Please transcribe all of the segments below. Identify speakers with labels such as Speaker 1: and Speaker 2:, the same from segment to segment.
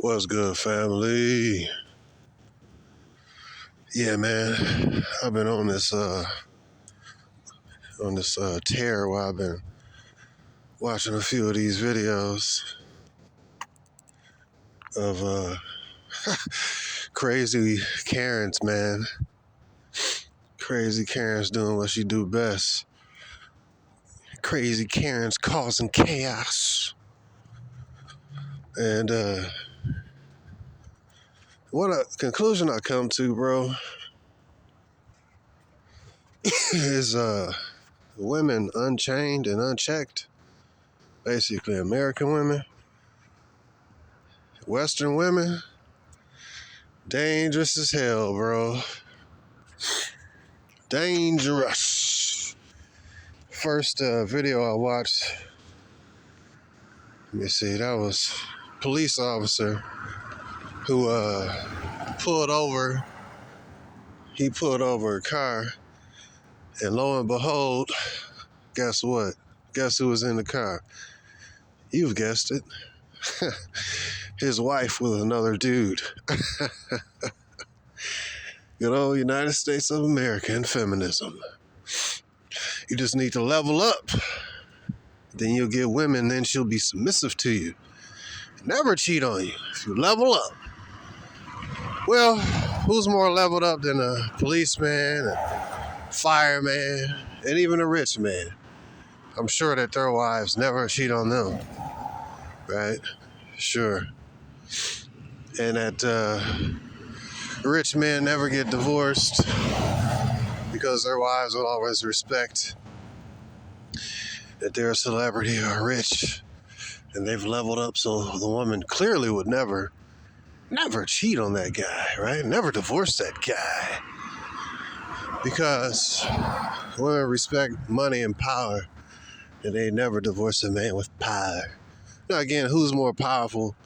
Speaker 1: What's good, family? Yeah, man. I've been on this tear where I've been watching a few of these videos of crazy Karens, man. Crazy Karens doing what she do best. Crazy Karens causing chaos. And what a conclusion I come to, bro, is women unchained and unchecked, basically American women, Western women, dangerous as hell, bro. Dangerous. First video I watched, let me see, that was a police officer who pulled over. He pulled over a car, and lo and behold, guess what? Guess who was in the car? You've guessed it. His wife with another dude. Good old United States of America and feminism. You just need to level up. Then you'll get women, then she'll be submissive to you. Never cheat on you if you level up. Well, who's more leveled up than a policeman, a fireman, and even a rich man? I'm sure that their wives never cheat on them, right? Sure. And that rich men never get divorced because their wives will always respect that they're a celebrity or rich and they've leveled up, so the woman clearly would never cheat on that guy, right? Never divorce that guy. Because women respect money and power, and they never divorce a man with power. Now again, who's more powerful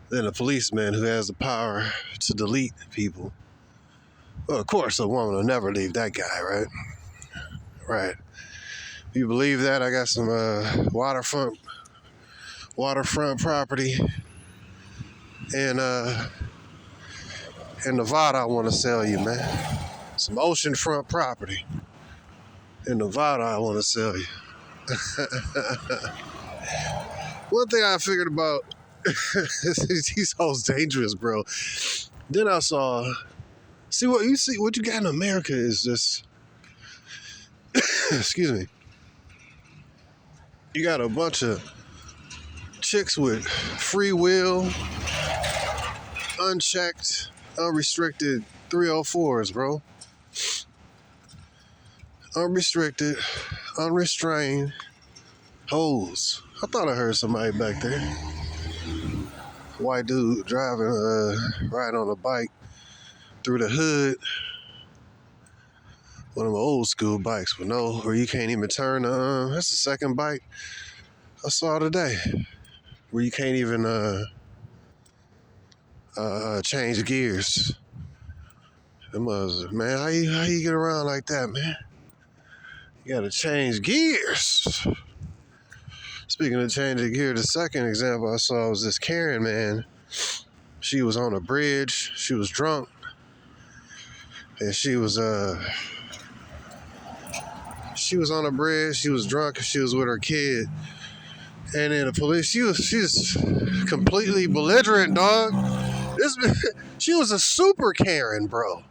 Speaker 1: than a policeman who has the power to delete people? Well, of course, a woman will never leave that guy, right? Right. You believe that? I got some waterfront property in Nevada I want to sell you, man. Some oceanfront property in Nevada I want to sell you. One thing I figured about these hoes dangerous, bro. Then I saw, what you got in America is just excuse me. You got a bunch of chicks with free will, unchecked, unrestricted 304s, bro. Unrestricted, unrestrained hoes. I thought I heard somebody back there. White dude driving, riding on a bike through the hood. One of my old school bikes, where you can't even turn. That's the second bike I saw today, where you can't even change gears. Man, how you get around like that, man? You gotta change gears. Speaking of changing gear, the second example I saw was this Karen, man. She was on a bridge. She was drunk, and she was on a bridge. She was drunk, and she was with her kid. And then the police, she's completely belligerent, dog. She was a super Karen, bro.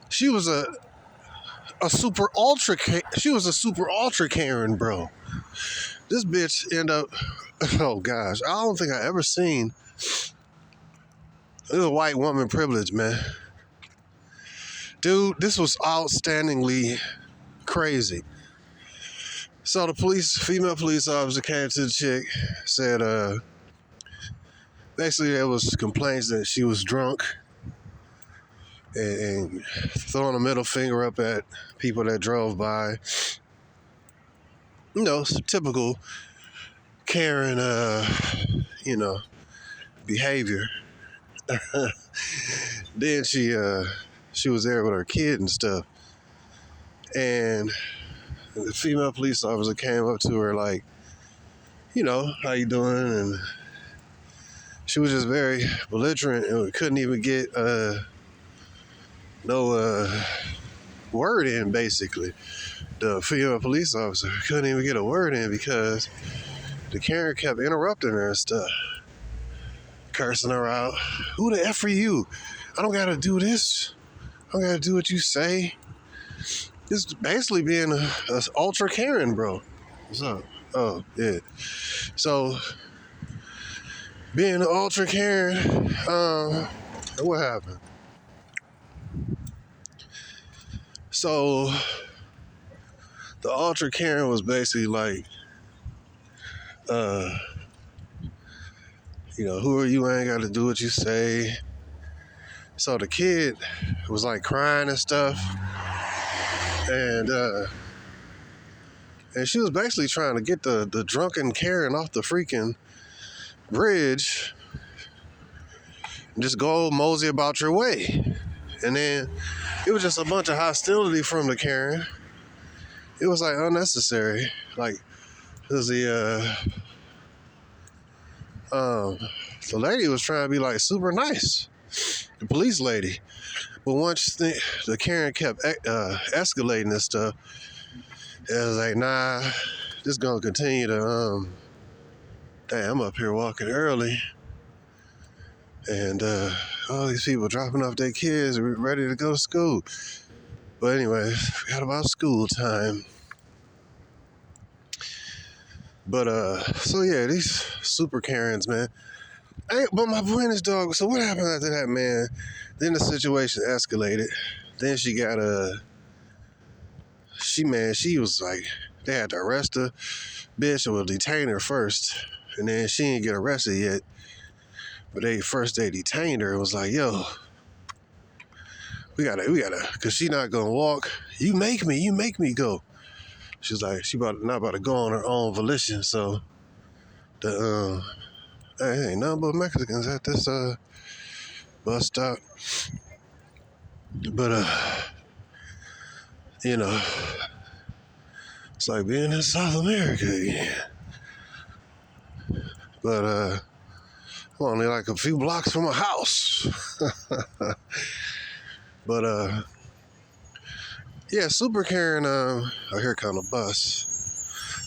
Speaker 1: She was a super ultra Karen, bro. This bitch ended up, oh gosh, I don't think I ever seen, this is a white woman privilege, man. Dude, this was outstandingly crazy. So the female police officer came to the chick, said, basically there was complaints that she was drunk and throwing a middle finger up at people that drove by. Typical Karen, behavior. Then she was there with her kid and stuff. And the female police officer came up to her like, how you doing? And She was just very belligerent and we couldn't even get no word in, basically. The female police officer couldn't even get a word in because the Karen kept interrupting her and stuff, cursing her out. Who the F are you? I don't gotta do this. I don't gotta do what you say. This is basically being a ultra Karen, bro. What's up? Oh, yeah. So, being an ultra Karen, what happened? So, the ultra Karen was basically like, who are you? I ain't got to do what you say. So the kid was like crying and stuff, and she was basically trying to get the drunken Karen off the freaking bridge and just go mosey about your way. And then it was just a bunch of hostility from the Karen. It was like unnecessary. Like, because the lady was trying to be like super nice, the police lady. But once the Karen kept escalating and stuff, it was like, nah, this gonna continue to, I'm up here walking early. And all these people dropping off their kids ready to go to school. But anyway, forgot about school time. But so yeah, these super Karens, man. But my point is, dog, so what happened after that, man? Then the situation escalated. Then she got she was like, they had to arrest her. Bitch, or detain her first. And then she didn't get arrested yet. But they detained her and was like, yo, we gotta, cause she not gonna walk. You make me go. She's like, she not about to go on her own volition. So the ain't nothing but Mexicans at this bus stop. But it's like being in South America again. But I'm only like a few blocks from a house. But yeah, Super Karen, here come the bus.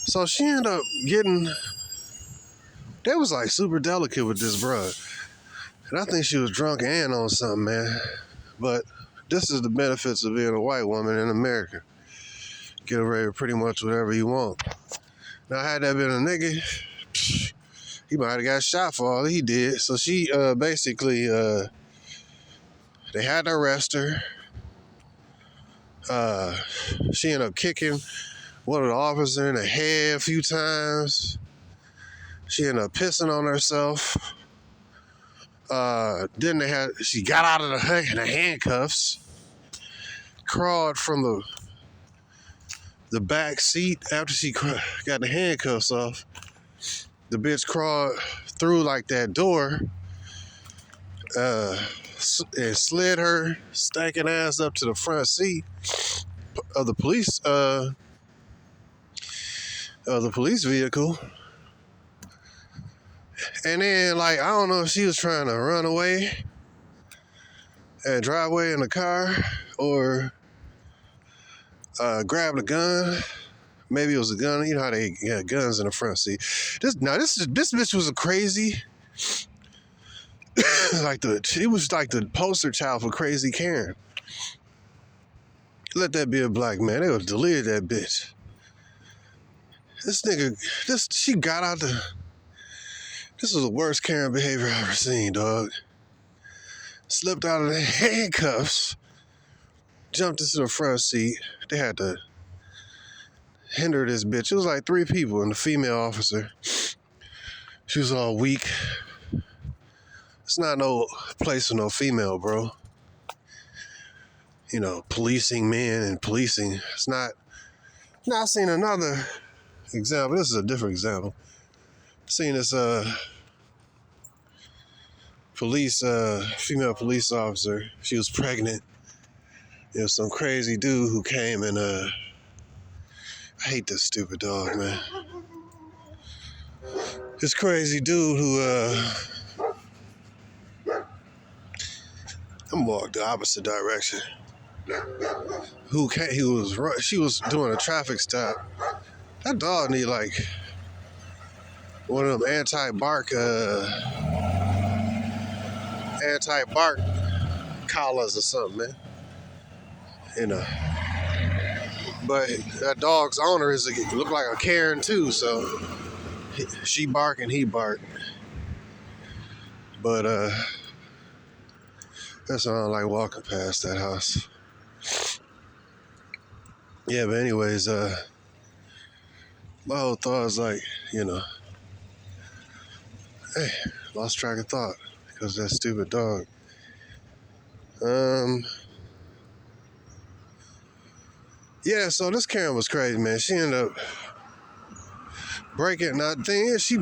Speaker 1: So she ended up getting, they was like super delicate with this bruh. And I think she was drunk and on something, man. But this is the benefits of being a white woman in America. Get away with pretty much whatever you want. Now, had that been a nigga, he might have got shot for all he did. So she basically, they had to arrest her. She ended up kicking one of the officers in the head a few times. She ended up pissing on herself. Then she got out of the handcuffs, crawled from the back seat after she got the handcuffs off. The bitch crawled through like that door, and slid her stinking ass up to the front seat of the police vehicle. And then, like, I don't know if she was trying to run away and drive away in the car or grab a gun. Maybe it was a gun. You know how they got guns in the front seat. This bitch was a crazy. She was like the poster child for crazy Karen. Let that be a black man. They would have deleted that bitch. She got out this was the worst Karen behavior I've ever seen, dog. Slipped out of the handcuffs, jumped into the front seat. They had to hinder this bitch. It was like 3 people and the female officer. She was all weak. It's not no place for no female, bro. Policing men and policing. It's not. Now I've seen another example. This is a different example. Seen this female police officer. She was pregnant. There was some crazy dude who came and I hate this stupid dog, man. This crazy dude who I'm walking the opposite direction. She was doing a traffic stop. That dog need like one of them anti-bark collars or something, man. You know. But that dog's owner look like a Karen too, so she barking, he barking. But that's why I don't like walking past that house. Yeah, but anyways, my whole thought is like, hey, lost track of thought because of that stupid dog. Yeah, so this Karen was crazy, man. She ended up breaking. Now the thing is, she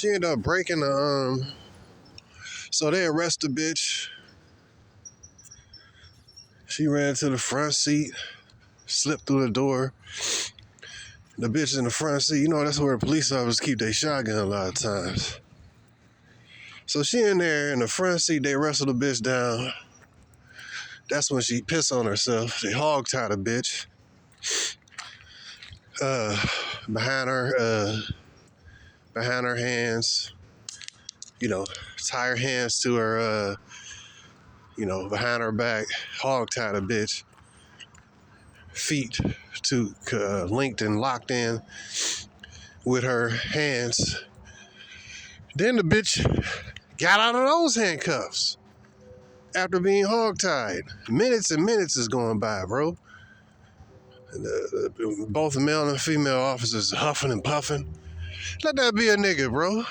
Speaker 1: ended up breaking the so they arrested the bitch. She ran to the front seat, slipped through the door. The bitch in the front seat, that's where the police officers keep their shotgun a lot of times. So she in there in the front seat, they wrestled the bitch down. That's when she pissed on herself. They hog-tied the bitch. Behind her hands, tie her hands to her, behind her back, hog-tied the bitch. Feet linked and locked in with her hands. Then the bitch got out of those handcuffs after being hogtied. Minutes and minutes is going by, bro. Both the male and female officers huffing and puffing. Let that be a nigga, bro.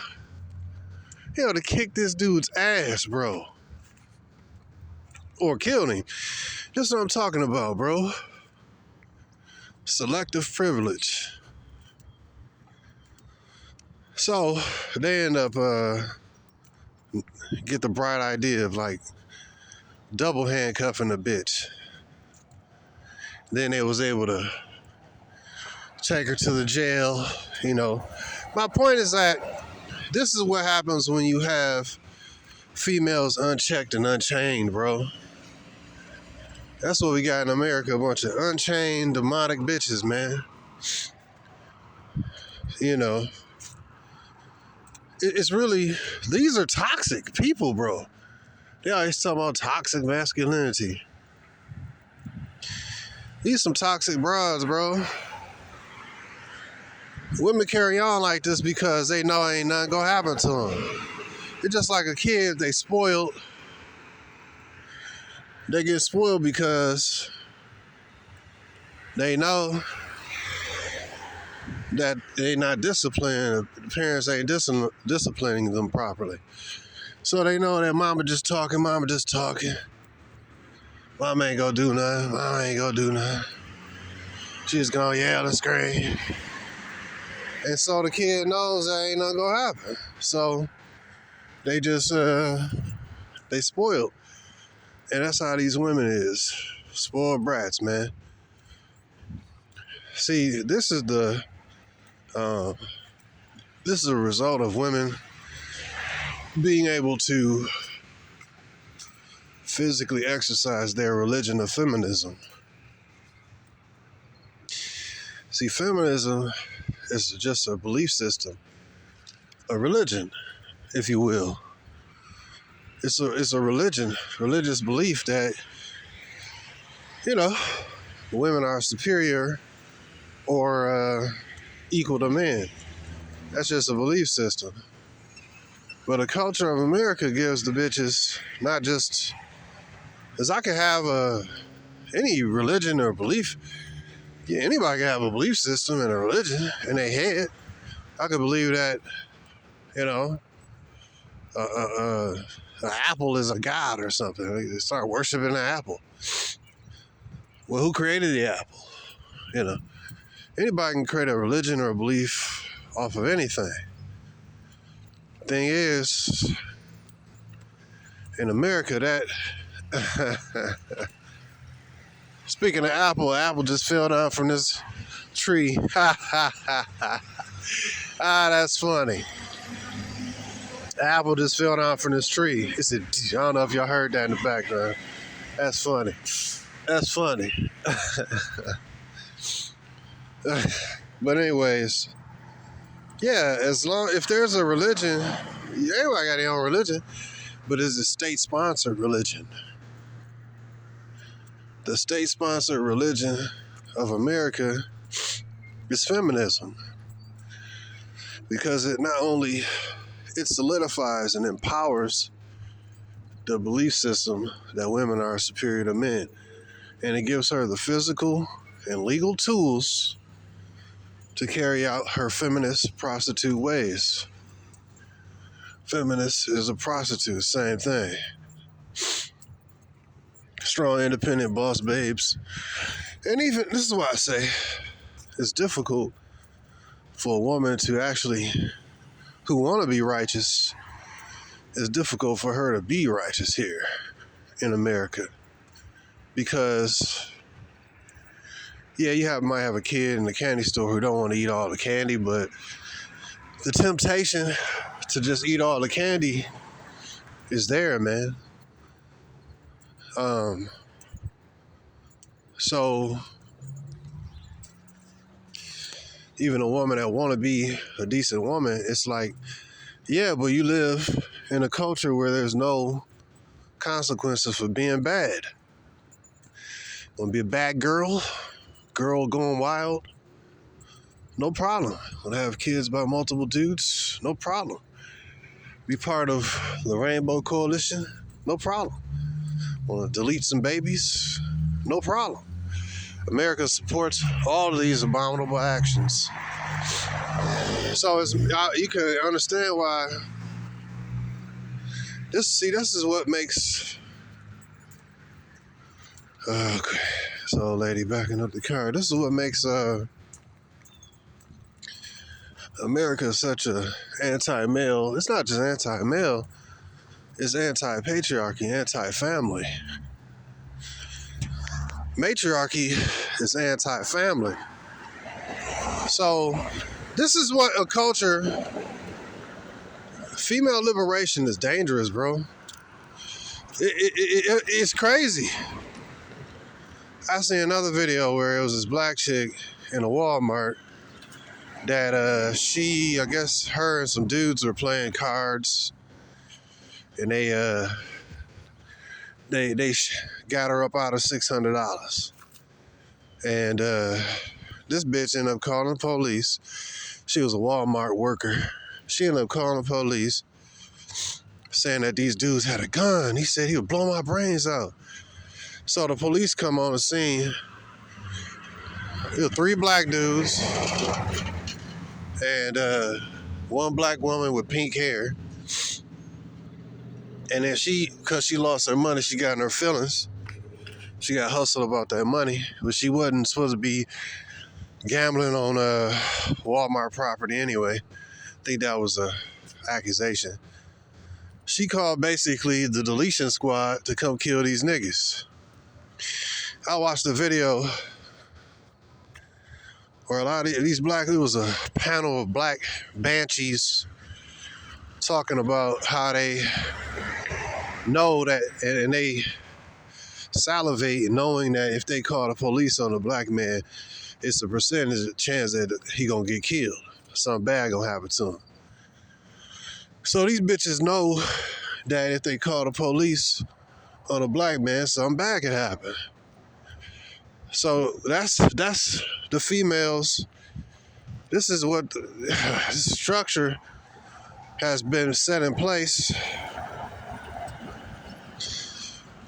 Speaker 1: He ought to kick this dude's ass, bro. Or kill him. That's what I'm talking about, bro. Selective privilege. So they end up get the bright idea of like double handcuffing the bitch. Then they was able to take her to the jail. My point is that this is what happens when you have females unchecked and unchained, bro. That's what we got in America, a bunch of unchained, demonic bitches, man. It's really, these are toxic people, bro. They always talk about toxic masculinity. These some toxic broads, bro. Women carry on like this because they know ain't nothing gonna happen to them. It's just like a kid, they spoiled. They get spoiled because they know that they not disciplined. The parents ain't disciplining them properly. So they know that mama just talking. Mama ain't gonna do nothing. She's gonna yell and scream. And so the kid knows that ain't nothing gonna happen. So they just, they spoiled. And that's how these women is. Spoiled brats, man. See, this is a result of women being able to physically exercise their religion of feminism. See, feminism is just a belief system, a religion, if you will. It's a religious belief that, women are superior or equal to men. That's just a belief system. But the culture of America gives the bitches not just, because I could have any religion or belief. Yeah, anybody can have a belief system and a religion in their head. I could believe that, an apple is a god or something. They start worshiping an apple. Well, who created the apple? Anybody can create a religion or a belief off of anything. Thing is, in America, that speaking of apple just fell down from this tree. That's funny. apple just fell down from this tree. It's a, I don't know if y'all heard that in the background. That's funny. That's funny. But anyways, yeah, as long if there's a religion, everybody got their own religion, but it's a state-sponsored religion. The state-sponsored religion of America is feminism, because it not only it solidifies and empowers the belief system that women are superior to men, and it gives her the physical and legal tools to carry out her feminist prostitute ways. Feminist is a prostitute, same thing. Strong, independent boss babes. And even, this is why I say it's difficult for a woman to actually, who want to be righteous, it's difficult for her to be righteous here in America. Because, yeah, you might have a kid in the candy store who don't want to eat all the candy, but the temptation to just eat all the candy is there, man. So even a woman that want to be a decent woman, it's like, yeah, but you live in a culture where there's no consequences for being bad. Want to be a bad girl going wild? No problem. Want to have kids by multiple dudes? No problem. Be part of the Rainbow Coalition? No problem. Want to delete some babies? No problem. America supports all of these abominable actions. So you can understand why. This is what makes. Okay, so lady backing up the car. This is what makes America such a anti-male. It's not just anti-male. It's anti-patriarchy, anti-family. Matriarchy is anti-family. So this is what a culture. Female liberation is dangerous, bro. It's crazy. I seen another video where it was this black chick in a Walmart that I guess her and some dudes were playing cards, and they got her up out of $600, and this bitch ended up calling the police. She was a Walmart worker. She ended up calling the police, saying that these dudes had a gun. He said he would blow my brains out. So the police come on the scene. There were 3 black dudes and one black woman with pink hair. And then because she lost her money, she got in her feelings. She got hustled about that money, but she wasn't supposed to be gambling on Walmart property anyway. I think that was a accusation. She called basically the deletion squad to come kill these niggas. I watched the video where a lot of these it was a panel of black banshees talking about how they know that, and they salivate knowing that if they call the police on a black man, it's a percentage chance that he gonna get killed. Something bad gonna happen to him. So these bitches know that if they call the police on a black man, something bad could happen. So that's the females. This is what this structure has been set in place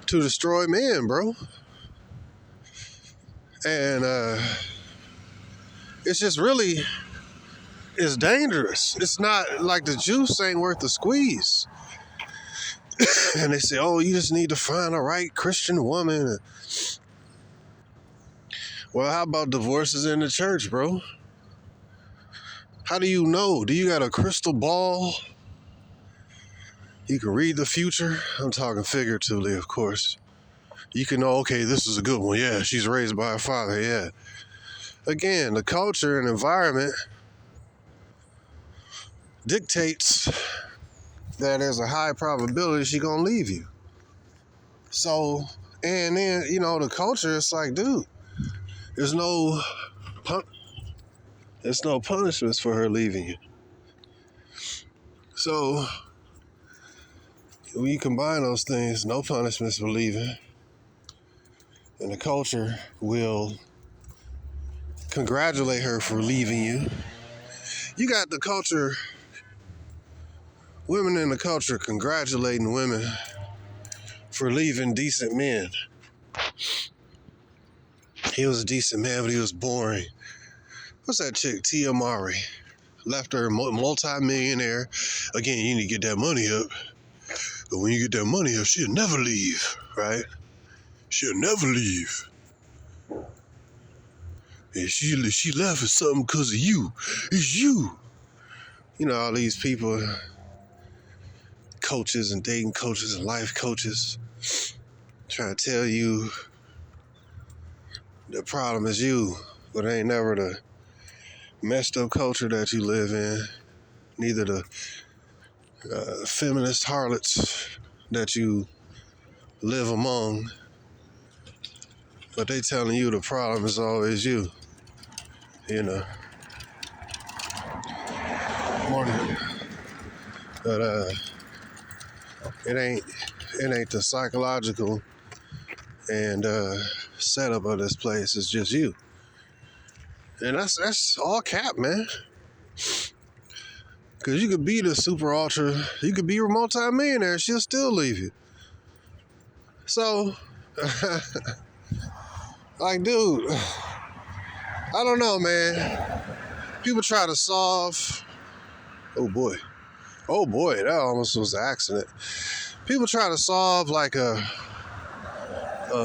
Speaker 1: to destroy men, bro. And it's just really, it's dangerous. It's not like the juice ain't worth the squeeze. And they say, oh, you just need to find a right Christian woman. Well, how about divorces in the church, bro? How do you know? Do you got a crystal ball? You can read the future. I'm talking figuratively, of course. You can know, okay, this is a good one. Yeah, she's raised by her father. Yeah. Again, the culture and environment dictates that there's a high probability she's gonna leave you. So, and then, the culture, it's like, dude, there's no punishments for her leaving you. So, when you combine those things, no punishments for leaving, and the culture will congratulate her for leaving you. You got the culture, women in the culture congratulating women for leaving decent men. He was a decent man, but he was boring. What's that chick, Tia Mowry? Left her multi-millionaire. Again, you need to get that money up. But when you get that money up, she'll never leave, right? She'll never leave. And she left for something because of you. It's you. All these people, coaches and dating coaches and life coaches, trying to tell you the problem is you, but it ain't never the messed up culture that you live in, neither the feminist harlots that you live among, but they telling you the problem is always you. Morning. But it ain't the psychological and setup of this place. It's just you. And that's all cap, man. Because you could be the super ultra, you could be a multi-millionaire, she'll still leave you. So, like, dude, I don't know, man. People try to solve, oh boy, that almost was an accident. People try to solve like a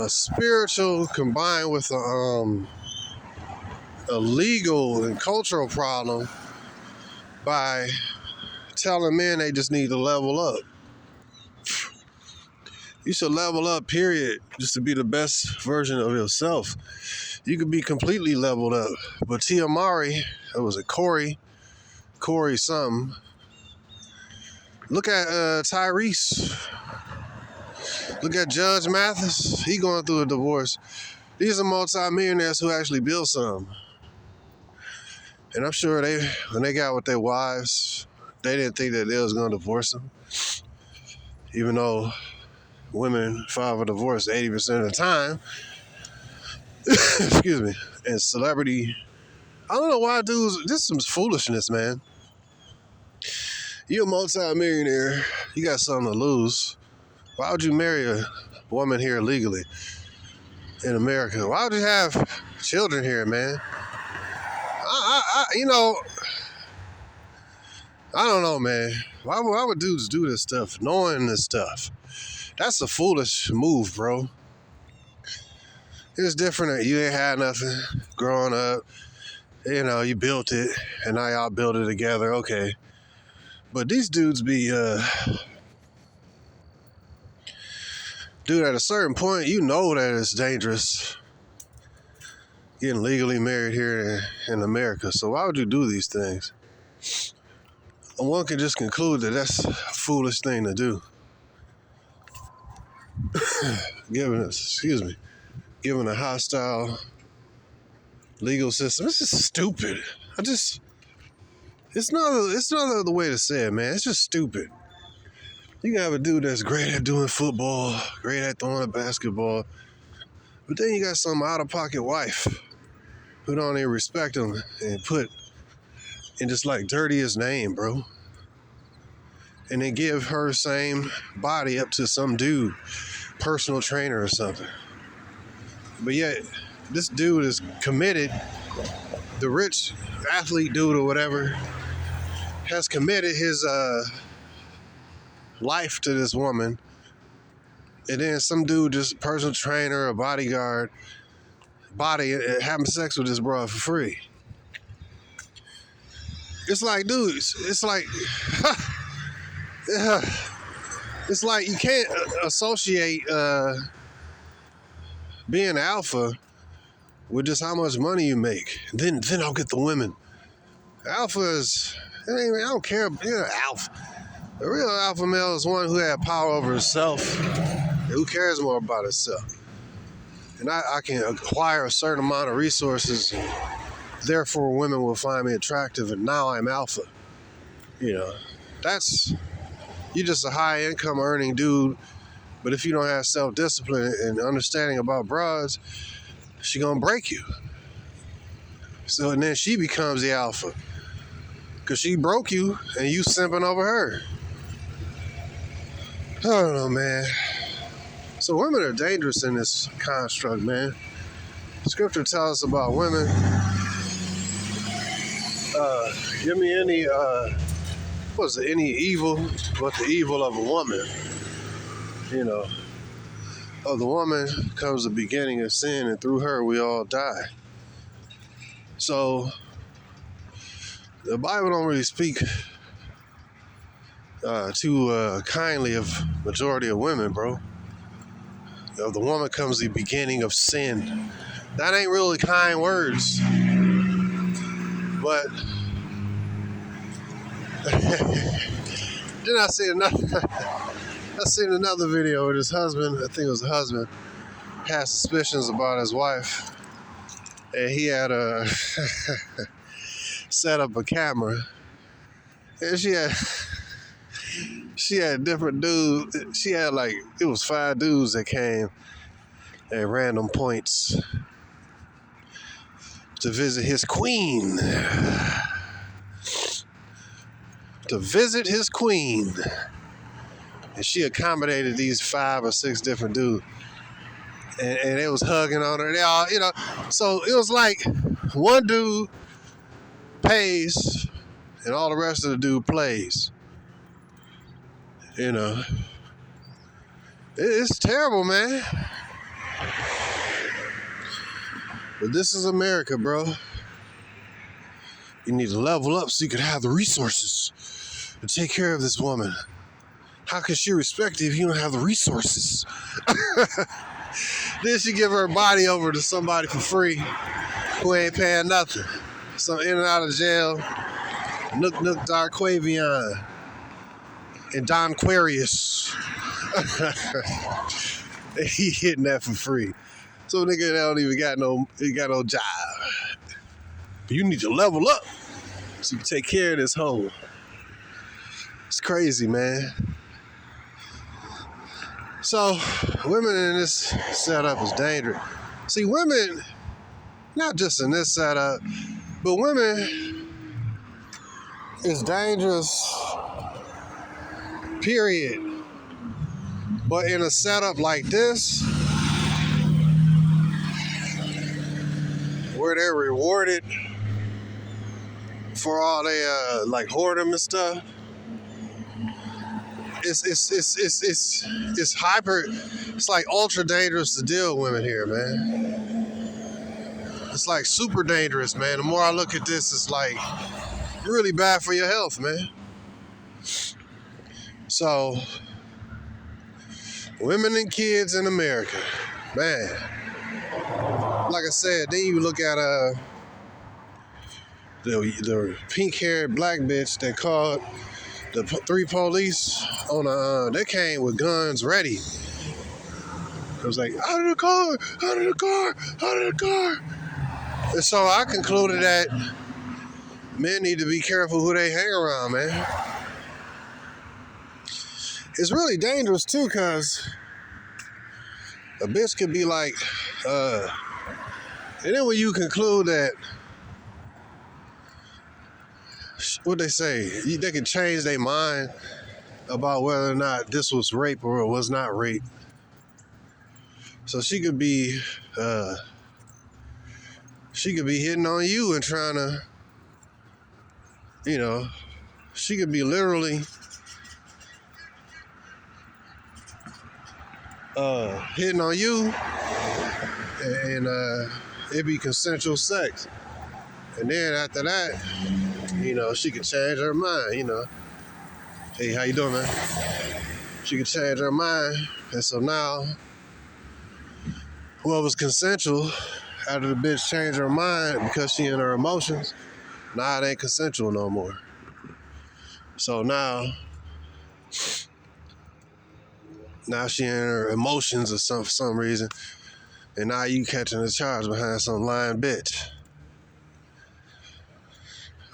Speaker 1: spiritual combined with a legal and cultural problem by telling men they just need to level up. You should level up, period, just to be the best version of yourself. You could be completely leveled up. But Tia Mowry, it was a Corey something. Look at Tyrese. Look at Judge Mathis. He going through a divorce. These are multi-millionaires who actually built something. And I'm sure when they got with their wives, they didn't think that they was going to divorce them. Even though women file for divorce 80% of the time. Excuse me. And celebrity, I don't know why dudes, this is some foolishness, man. You're a multi-millionaire. You got something to lose. Why would you marry a woman here legally in America? Why would you have children here, man? I don't know, man. Why would dudes do this stuff, knowing this stuff? That's a foolish move, bro. It's different. You ain't had nothing growing up. You built it, and now y'all build it together. Okay. But these dudes be, dude, at a certain point, you know that it's dangerous getting legally married here in America. So why would you do these things? One can just conclude that that's a foolish thing to do. Given a hostile legal system. This is stupid. It's not other way to say it, man. It's just stupid. You can have a dude that's great at doing football, great at throwing a basketball, but then you got some out-of-pocket wife who don't even respect him and just like dirty his name, bro. And then give her same body up to some dude, personal trainer or something. But yet, this dude is committed, the rich athlete dude or whatever, has committed his life to this woman. And then some dude, just personal trainer, a bodyguard, having sex with this bro for free. It's like, dude, it's like, it's like you can't associate being alpha with just how much money you make. Then I'll get the women. Alpha is, I don't care, alpha. The real alpha male is one who had power over himself and who cares more about himself. And I can acquire a certain amount of resources, therefore women will find me attractive, and now I'm alpha. You know, you're just a high income earning dude, but if you don't have self-discipline and understanding about broads, she gonna break you. So, and then she becomes the alpha, because she broke you and you simping over her. I don't know, man. So women are dangerous in this construct, man. Scripture tells us about women. Give me any any evil but the evil of a woman. You know, of the woman comes the beginning of sin, and through her we all die. So the Bible don't really speak too kindly of majority of women, bro. Of the woman comes the beginning of sin. That ain't really kind words, but then I seen another video where this husband, I think it was the husband, had suspicions about his wife, and he had set up a camera, and she had different dudes. She had it was 5 dudes that came at random points to visit his queen. And she accommodated these 5 or 6 different dudes. And they was hugging on her. They all, so it was like one dude pays and all the rest of the dude plays. It's terrible, man. But this is America, bro. You need to level up so you can have the resources to take care of this woman. How can she respect you if you don't have the resources? Then she give her body over to somebody for free who ain't paying nothing. Some in and out of jail, Nook Darquavion and Don Quarius. He hitting that for free. So nigga that don't even got no job. But you need to level up so you can take care of this hoe. It's crazy, man. So women in this setup is dangerous. See, women, not just in this setup, but women is dangerous, period. But in a setup like this, where they're rewarded for all they whoredom and stuff, it's hyper. It's like ultra dangerous to deal with women here, man. It's like super dangerous, man. The more I look at this, it's like really bad for your health, man. So, women and kids in America, man. Like I said, then you look at the pink-haired black bitch that called the 3 police on they came with guns ready. It was like, out of the car. And so I concluded that men need to be careful who they hang around, man. It's really dangerous too, because a bitch could be like, and then when you conclude that, what they say, they can change their mind about whether or not this was rape or it was not rape. So she could be hitting on you and trying to, she could be literally hitting on you, and it'd be consensual sex. And then after that, she could change her mind, Hey, how you doing, man? She could change her mind. And so now, whoever's consensual, after the bitch changed her mind because she in her emotions, now it ain't consensual no more. So now, Now she in her emotions or for some reason. And now you catching a charge behind some lying bitch.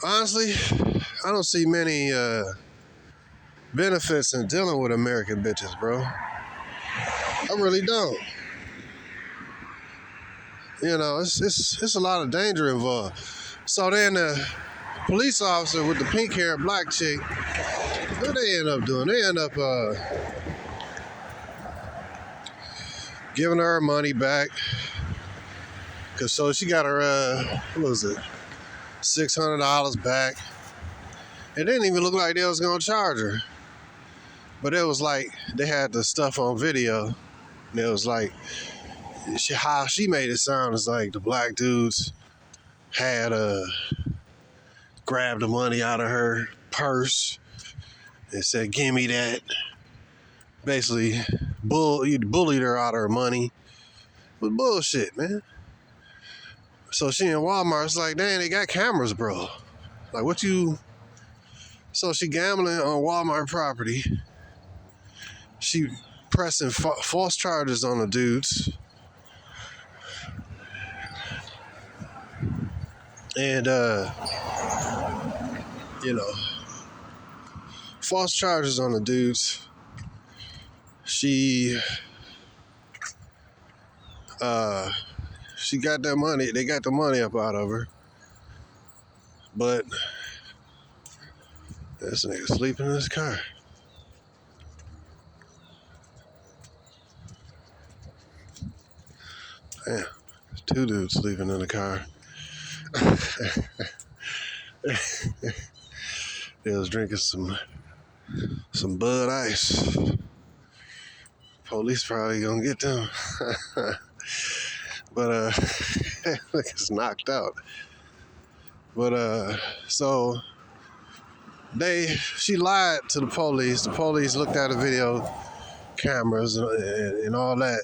Speaker 1: Honestly, I don't see many benefits in dealing with American bitches, bro. I really don't. You know, it's a lot of danger involved. So then the police officer with the pink hair black chick, what they end up doing? They end up giving her money back. Cause so she got her what was it? $600 back. It didn't even look like they was gonna charge her. But it was like they had the stuff on video. And it was like how she made it sound is like the black dudes had grabbed the money out of her purse and said, "Give me that." Basically, bullied her out of her money. It was bullshit, man. So she in Walmart. It's like, dang, they got cameras, bro. Like, what you? So she gambling on Walmart property. She pressing false charges on the dudes. And, you know, false charges on the dudes. She got that money. They got the money up out of her. But this nigga sleeping in his car. Damn, two dudes sleeping in the car. They was drinking some Bud Ice. Police probably gonna get them. But niggas knocked out. But so she lied to the police. The police looked at the video cameras and all that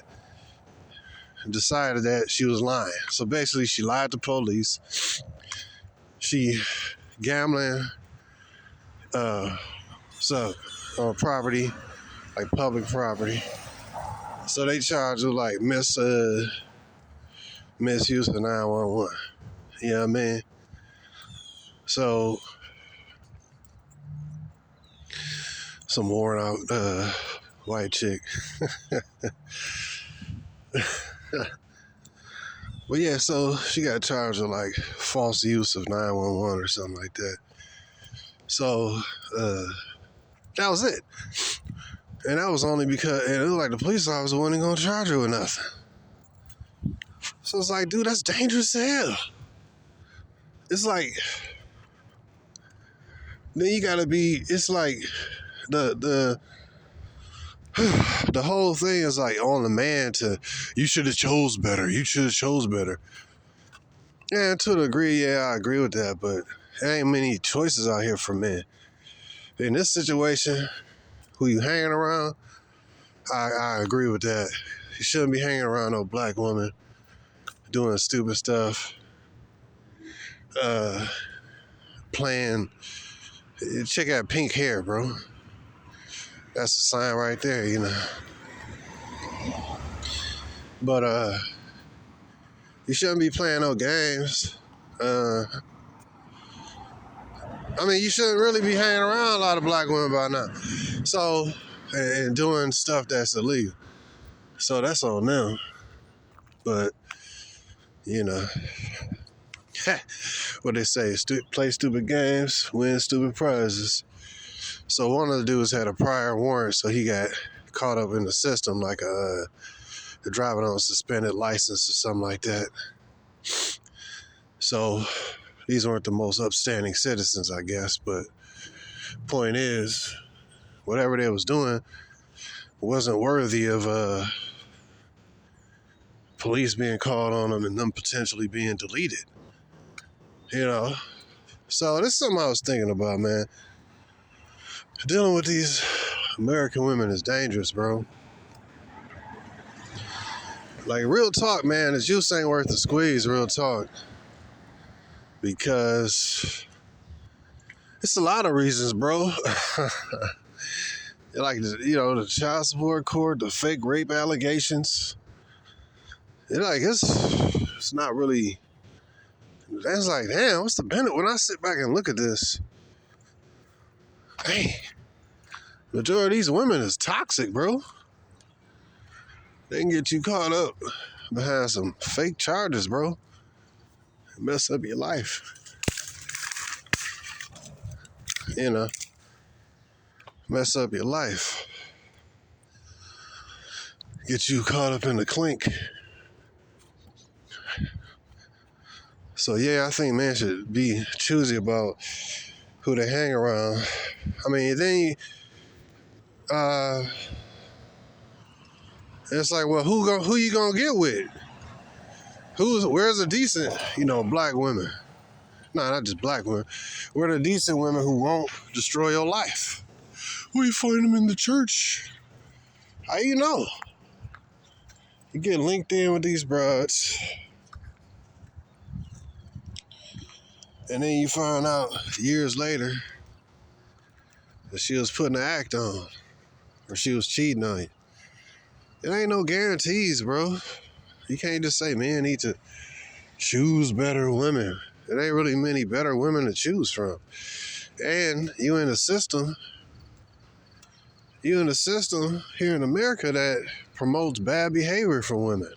Speaker 1: and decided that she was lying. So basically she lied to police. She gambling on property, like public property. So they charged her like misuse of 911. You know what I mean? So some worn out white chick. But yeah, so she got charged with like false use of 911 or something like that. So that was it. And that was only because, and it was like the police officer wasn't gonna charge her with nothing. So it's like, dude, that's dangerous as hell. It's like, then you gotta be, it's like the whole thing is like on the man to, you should have chose better. You should have chose better. Yeah, to the degree, yeah, I agree with that, but there ain't many choices out here for men. In this situation, who you hanging around, I agree with that. You shouldn't be hanging around no black woman doing stupid stuff, playing. Check out pink hair, bro. That's a sign right there, you know. But you shouldn't be playing no games. I mean, you shouldn't really be hanging around a lot of black women by now. So, and doing stuff that's illegal. So that's on them. But, you know, what they say, play stupid games, win stupid prizes. So one of the dudes had a prior warrant, so he got caught up in the system like driving on a suspended license or something like that. So these weren't the most upstanding citizens, I guess, but point is, whatever they was doing wasn't worthy of police being called on them and them potentially being deleted. You know? So this is something I was thinking about, man. Dealing with these American women is dangerous, bro. Like, real talk, man, the juice ain't worth the squeeze, real talk. Because it's a lot of reasons, bro. Like, the child support court, the fake rape allegations. It's not really. That's like, damn, what's the benefit? When I sit back and look at this, hey, majority of these women is toxic, bro. They can get you caught up behind some fake charges, bro. Mess up your life. Mess up your life. Get you caught up in the clink. So yeah, I think men should be choosy about who they hang around. I mean, then it's like, well, who you gonna get with? Where's the decent, black women? No, not just black women. Where are the decent women who won't destroy your life? Well, you find them in the church. How you know? You get linked in with these broads, and then you find out years later that she was putting an act on, or she was cheating on you. It ain't no guarantees, bro. You can't just say men need to choose better women. There ain't really many better women to choose from. And you in a system here in America that promotes bad behavior for women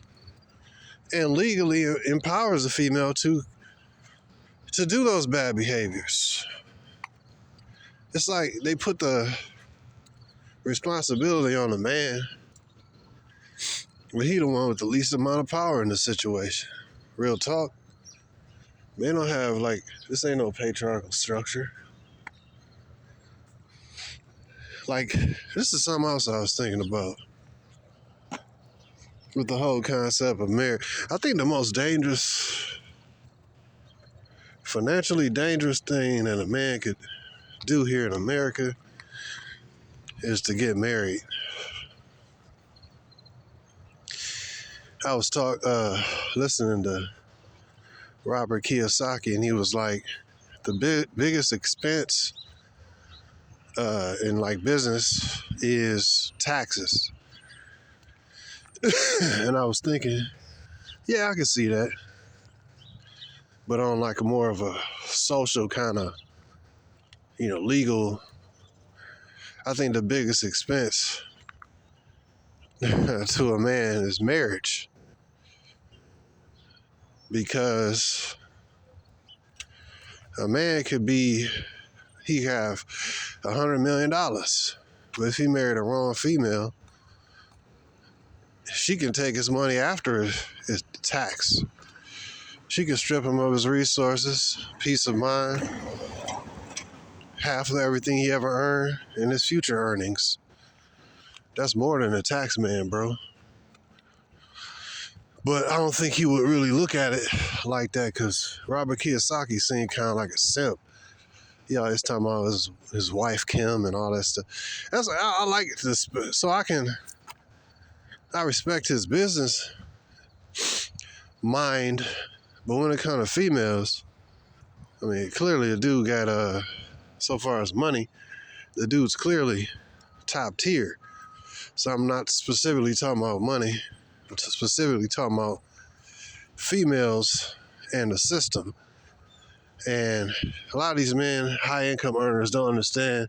Speaker 1: and legally empowers a female to do those bad behaviors. It's like they put the responsibility on the man, but he the one with the least amount of power in the situation. Real talk. They don't have, this ain't no patriarchal structure. This is something else I was thinking about with the whole concept of marriage. I think the most financially dangerous thing that a man could do here in America is to get married. I was listening to Robert Kiyosaki, and he was like, the biggest expense in business is taxes. And I was thinking, yeah, I can see that, but on a more of a social kind of, legal. I think the biggest expense to a man is marriage, because a man he have $100 million, but if he married a wrong female, she can take his money after it's tax. She can strip him of his resources, peace of mind, half of everything he ever earned, and his future earnings. That's more than a tax man, bro. But I don't think he would really look at it like that, because Robert Kiyosaki seemed kind of like a simp. He's talking about his wife Kim and all that stuff. I like this, so I respect his business mind, but when it comes to females, I mean, clearly the dude got so far as money, the dude's clearly top tier. So I'm not specifically talking about money, I'm specifically talking about females and the system. And a lot of these men, high income earners, don't understand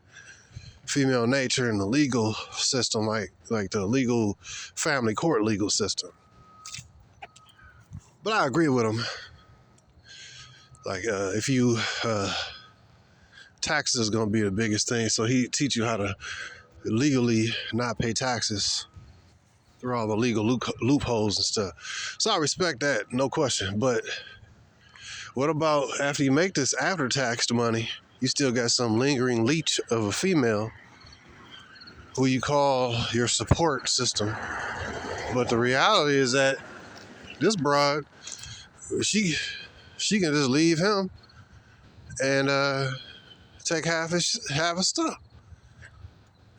Speaker 1: female nature and the legal system, like the legal family court legal system. But I agree with him. If you taxes is gonna be the biggest thing, so he teach you how to legally not pay taxes through all the legal loopholes and stuff. So I respect that, no question. But what about after you make this after-taxed money, you still got some lingering leech of a female who you call your support system. But the reality is that this broad, she can just leave him and take half his stuff.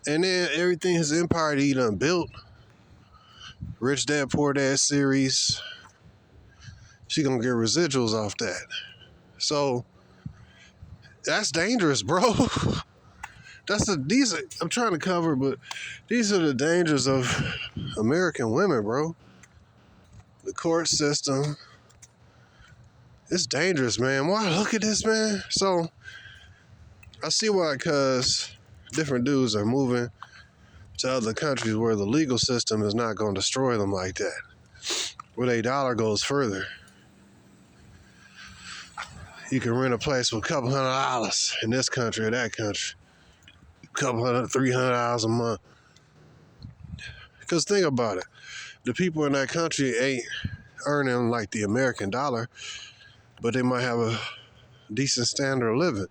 Speaker 1: And then everything his empire that he done built, Rich Dad Poor Dad series, she gonna get residuals off that. So that's dangerous, bro. I'm trying to cover, but these are the dangers of American women, bro. The court system, it's dangerous, man. Why? Look at this, man. So I see why, because different dudes are moving to other countries where the legal system is not going to destroy them like that, where their dollar goes further. You can rent a place for a couple $100 in this country or that country, a couple $300 a month. Because think about it, the people in that country ain't earning like the American dollar, but they might have a decent standard of living.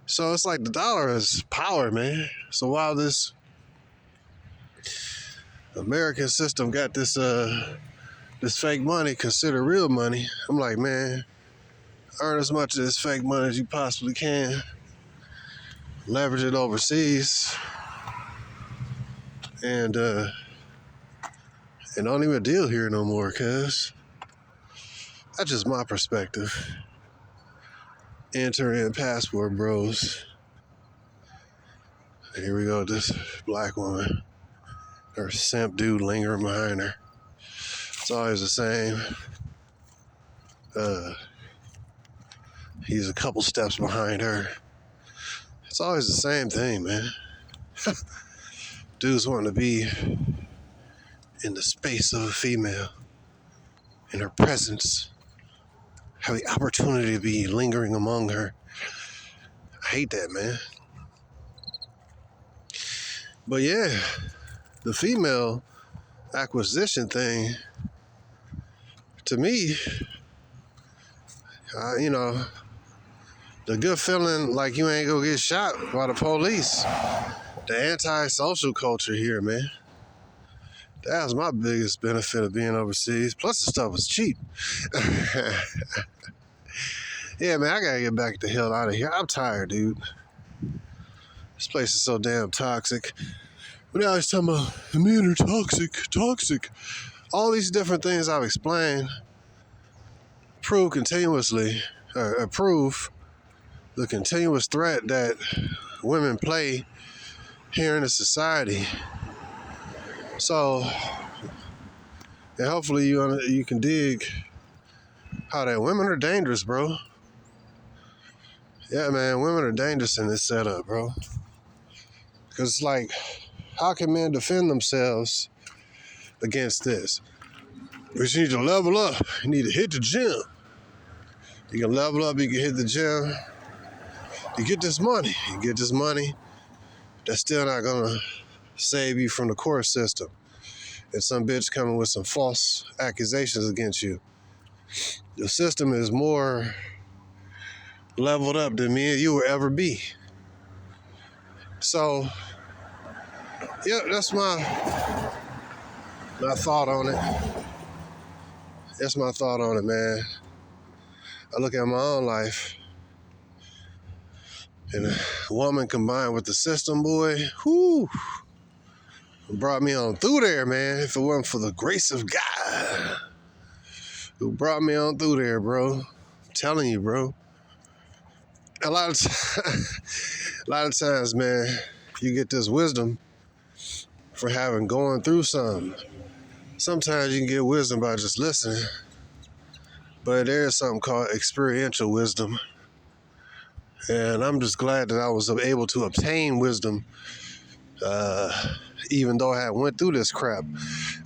Speaker 1: So it's like the dollar is power, man. So while this American system got this fake money considered real money, I'm like, man, earn as much of this fake money as you possibly can, leverage it overseas, and don't even deal here no more, cuz that's just my perspective. Enter in passport bros. Here we go, this black woman. Her simp dude lingering behind her. It's always the same. He's a couple steps behind her. It's always the same thing, man. Dudes want to be in the space of a female, in her presence, have the opportunity to be lingering among her. I hate that, man. But yeah, the female acquisition thing, to me, the good feeling like you ain't gonna get shot by the police. The anti-social culture here, man. That was my biggest benefit of being overseas. Plus, the stuff was cheap. Yeah, man, I gotta get back the hell out of here. I'm tired, dude. This place is so damn toxic. But now it's talking about the men are toxic. All these different things I've explained prove the continuous threat that women play here in the society. So, and hopefully you can dig how that women are dangerous, bro. Yeah, man, women are dangerous in this setup, bro. Because it's like, how can men defend themselves against this? But you need to level up. You need to hit the gym. You can level up, you can hit the gym. You get this money. That's still not going to save you from the court system. And some bitch coming with some false accusations against you. The system is more leveled up than me and you will ever be. So, yeah, that's my thought on it. That's my thought on it, man. I look at my own life. And a woman combined with the system, boy, whoo, brought me on through there, man. If it wasn't for the grace of God, who brought me on through there, bro. I'm telling you, bro. A lot of times, man, you get this wisdom for going through something. Sometimes you can get wisdom by just listening, but there is something called experiential wisdom. And I'm just glad that I was able to obtain wisdom, even though I went through this crap.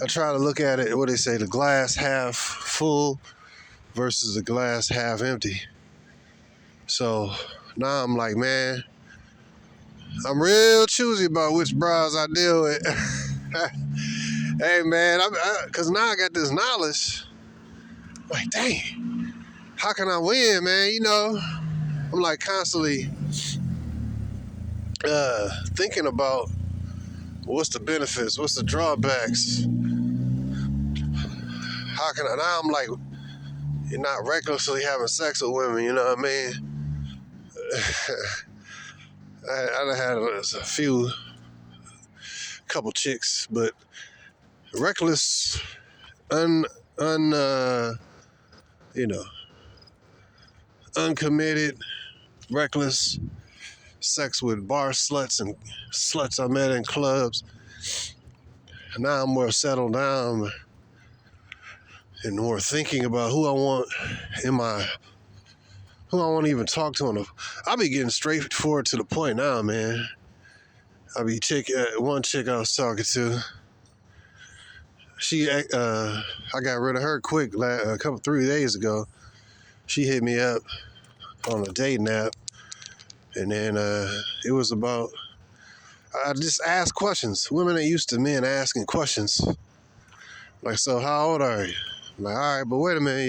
Speaker 1: I try to look at it, what they say, the glass half full versus the glass half empty. So now I'm like, man, I'm real choosy about which bras I deal with. Hey, man, because now I got this knowledge. Like, dang, how can I win, man? You know, I'm like constantly thinking about what's the benefits, what's the drawbacks. How can I, now I'm like, you're not recklessly having sex with women, you know what I mean? I had a couple chicks, but reckless, uncommitted, reckless sex with bar sluts and sluts I met in clubs. Now I'm more settled down and more thinking about who I want to even talk to. I be getting straightforward to the point now, man. One chick I was talking to. I got rid of her quick a couple 3 days ago. She hit me up on a dating app, and then it was about I just asked questions. Women ain't used to men asking questions. Like, so how old are you? I'm like, all right, but wait a minute,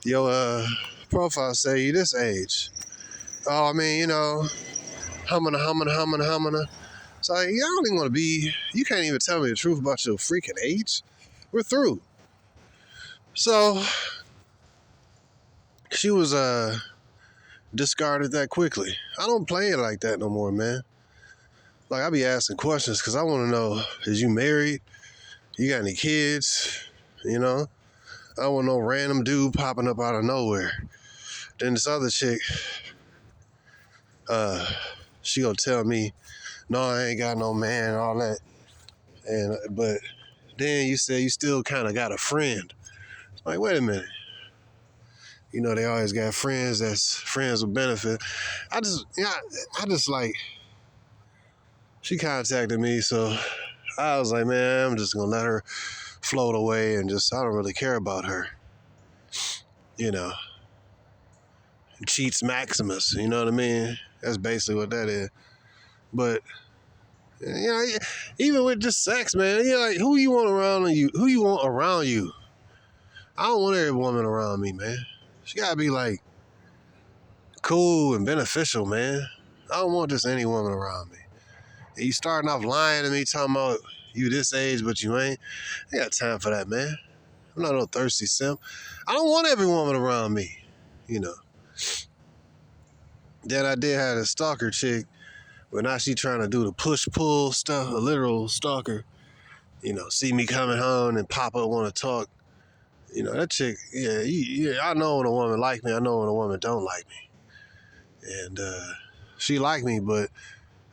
Speaker 1: your profile say you this age. Oh, I mean, humming. So I don't even want to be. You can't even tell me the truth about your freaking age. We're through. So she was discarded that quickly. I don't play it like that no more, man. Like, I be asking questions because I want to know, is you married? You got any kids? I don't want no random dude popping up out of nowhere. Then this other chick, she gonna tell me, no, I ain't got no man and all that. But then you say you still kind of got a friend. Like, wait a minute. They always got friends that's friends with benefit. I just like, she contacted me, so I was like, man, I'm just gonna let her float away and I don't really care about her. Cheats Maximus, you know what I mean? That's basically what that is. But, even with just sex, man, like, who you want around you? Who you want around you? I don't want every woman around me, man. She gotta be, like, cool and beneficial, man. I don't want just any woman around me. And you starting off lying to me, talking about you this age, but you ain't. I ain't got time for that, man. I'm not no thirsty simp. I don't want every woman around me, Then I did have a stalker chick, but now she trying to do the push-pull stuff, a literal stalker. See me coming home and pop up, want to talk. That chick, yeah, I know when a woman like me, I know when a woman don't like me. And she like me, but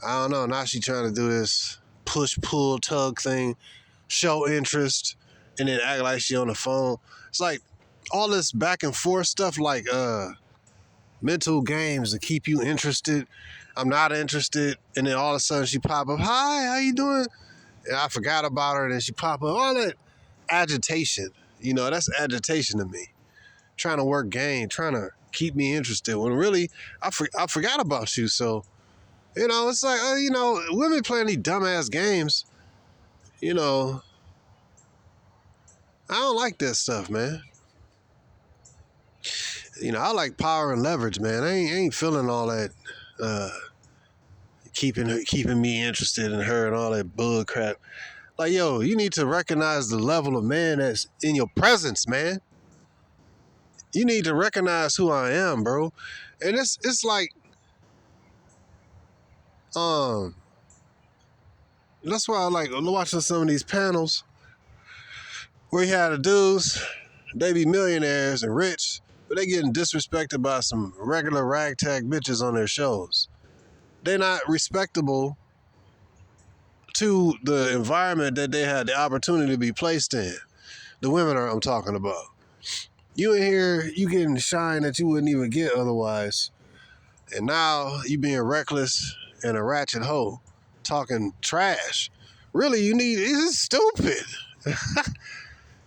Speaker 1: I don't know, now she trying to do this push-pull tug thing, show interest, and then act like she on the phone. It's like all this back and forth stuff, like mental games to keep you interested. I'm not interested, and then all of a sudden she pop up, hi, how you doing? And I forgot about her, and then she pop up, all that agitation. That's agitation to me. Trying to work game, trying to keep me interested, when really I forgot about you. So, it's like, women playing these dumbass games. I don't like that stuff, man. I like power and leverage, man. I ain't feeling all that keeping me interested in her and all that bull crap. Like, yo, you need to recognize the level of man that's in your presence, man. You need to recognize who I am, bro. And it's like, that's why I like watching some of these panels where you had the dudes, they be millionaires and rich, but they getting disrespected by some regular ragtag bitches on their shows. They're not respectable to the environment that they had the opportunity to be placed in. The women I'm talking about. You in here, you getting shine that you wouldn't even get otherwise. And now you being reckless and a ratchet hoe, talking trash. Really, it's stupid.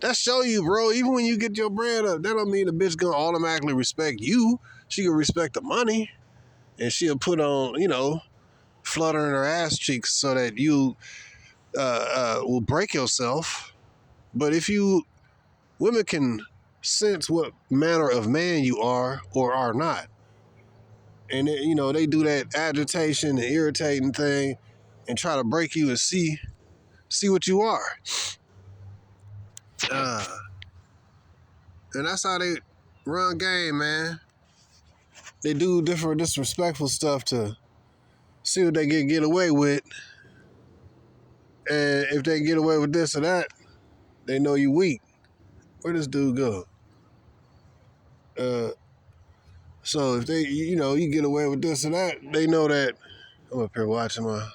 Speaker 1: That show you, bro, even when you get your bread up, that don't mean the bitch gonna automatically respect you. She can respect the money. And she'll put on, fluttering her ass cheeks so that you will break yourself. But if women can sense what manner of man you are or are not. And, they do that agitation and irritating thing and try to break you and see what you are. And that's how they run game, man. They do different disrespectful stuff to see what they can get away with. And if they get away with this or that, they know you weak. Where this dude go? So if they, you get away with this and that, they know that. I'm up here watching my.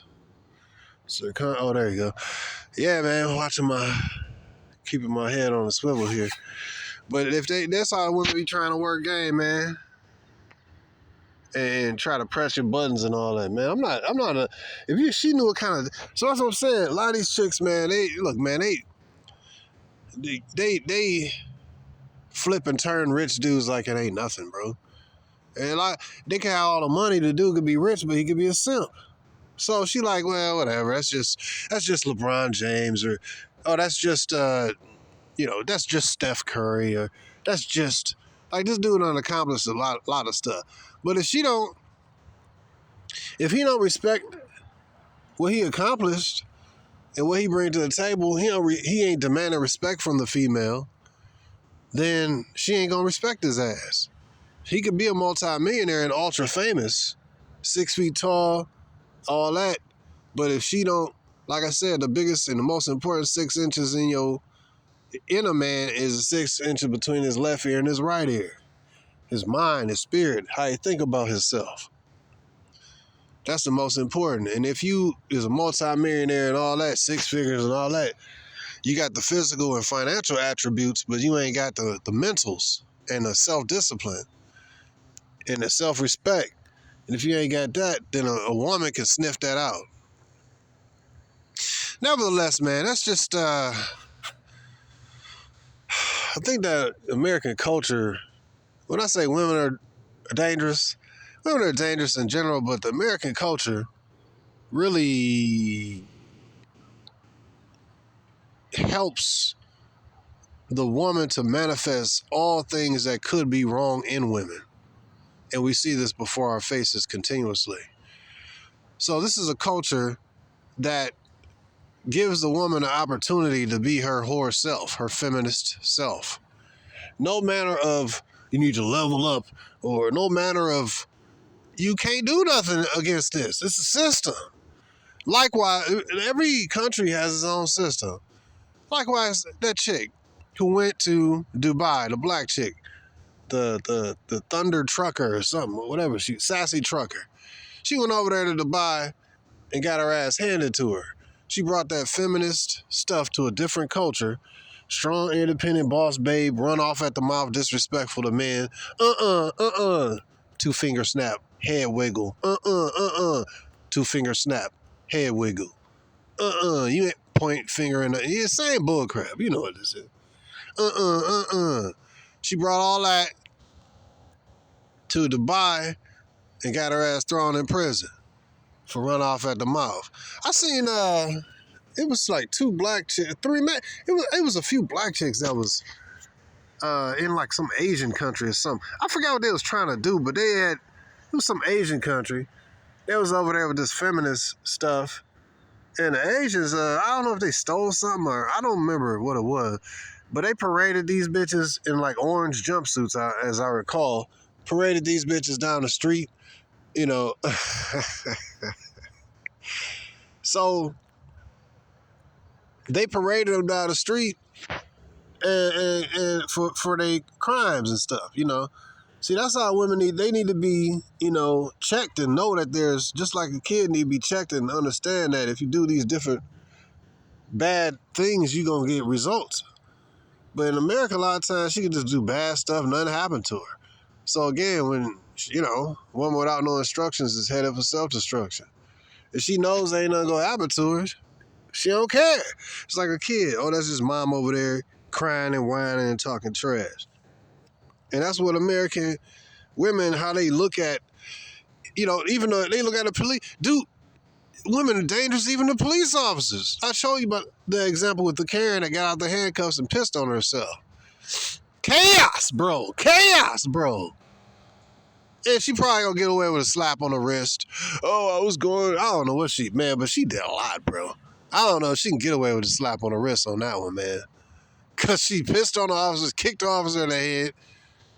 Speaker 1: Oh, there you go. Yeah, man, keeping my head on the swivel here. But that's how women be trying to work game, man, and try to press your buttons and all that, man. I'm not a. She knew what kind of. So that's what I'm saying. A lot of these chicks, man, they flip and turn rich dudes like it ain't nothing, bro. And they can have all the money. The dude could be rich, but he could be a simp. So she like, well, whatever. That's just LeBron James, or that's just that's just Steph Curry, or that's just like this dude done accomplished a lot of stuff. But if he don't respect what he accomplished and what he brings to the table, he ain't demanding respect from the female, then she ain't gonna respect his ass. He could be a multi-millionaire and ultra famous, 6 feet tall, all that. But if she don't, like I said, the biggest and the most important 6 inches in a man is 6 inches between his left ear and his right ear. His mind, his spirit, how he think about himself. That's the most important. And if you is a multi-millionaire and all that, 6 figures and all that, you got the physical and financial attributes, but you ain't got the mentals and the self-discipline and the self-respect. And if you ain't got that, then a woman can sniff that out. Nevertheless, man, that's just, I think that American culture, when I say women are dangerous in general, but the American culture really helps the woman to manifest all things that could be wrong in women. And we see this before our faces continuously. So this is a culture that gives the woman an opportunity to be her whore self, her feminist self. No manner of you need to level up, or no manner of you can't do nothing against this. It's a system. Likewise, every country has its own system. Likewise, that chick who went to Dubai, the black chick, the Thunder Trucker or something, whatever, sassy trucker. She went over there to Dubai and got her ass handed to her. She brought that feminist stuff to a different culture. Strong, independent boss babe, run off at the mouth, disrespectful to men. 2-finger snap, head wiggle. 2-finger snap, head wiggle. You ain't point finger in the same bullcrap. You know what this is. She brought all that to Dubai and got her ass thrown in prison for run off at the mouth. I seen it was like 2 black chicks, 3 men. It was a few black chicks that was in like some Asian country or something. I forgot what they was trying to do, but it was some Asian country. They was over there with this feminist stuff. And the Asians, I don't know if they stole something or I don't remember what it was, but they paraded these bitches in like orange jumpsuits, as I recall. Paraded these bitches down the street, So they paraded them down the street and for their crimes and stuff, See, that's how women need to be, checked and know that there's, just like a kid need to be checked and understand that if you do these different bad things, you're going to get results. But in America, a lot of times, she can just do bad stuff, nothing happened to her. So again, when, woman without no instructions is headed for self-destruction. If she knows ain't nothing going to happen to her, she don't care. It's like a kid. Oh, that's just mom over there crying and whining and talking trash. And that's what American women, how they look at, even though they look at the police, dude, women are dangerous, even the police officers. I showed you about the example with the Karen that got out the handcuffs and pissed on herself. Chaos, bro. And she probably gonna get away with a slap on the wrist. Oh, I don't know what but she did a lot, bro. I don't know if she can get away with a slap on the wrist on that one, man. Because she pissed on the officers, kicked the officer in the head,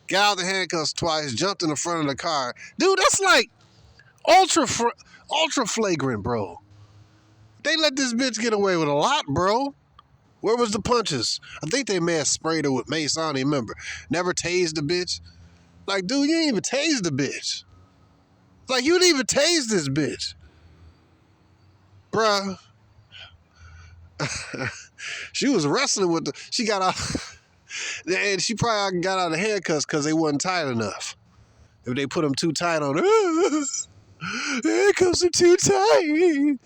Speaker 1: got out the handcuffs twice, jumped in the front of the car. Dude, that's like ultra flagrant, bro. They let this bitch get away with a lot, bro. Where was the punches? I think they may have sprayed her with mace. I don't even remember. Never tased the bitch. Like, dude, you ain't even tased the bitch. Like, you didn't even tase this bitch. Bruh. She was wrestling with she got out, and she probably got out of handcuffs because they wasn't tight enough. If they put them too tight on her, handcuffs are too tight.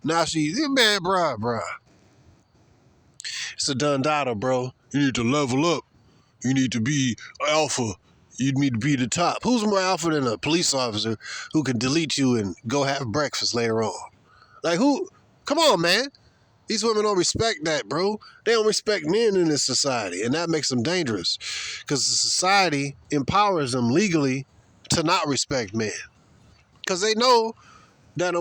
Speaker 1: Now man, bruh. It's a done data, bro. You need to level up. You need to be alpha. You need to be the top. Who's more alpha than a police officer who can delete you and go have breakfast later on? Like, who? Come on, man. These women don't respect that, bro. They don't respect men in this society, and that makes them dangerous because the society empowers them legally to not respect men because they know that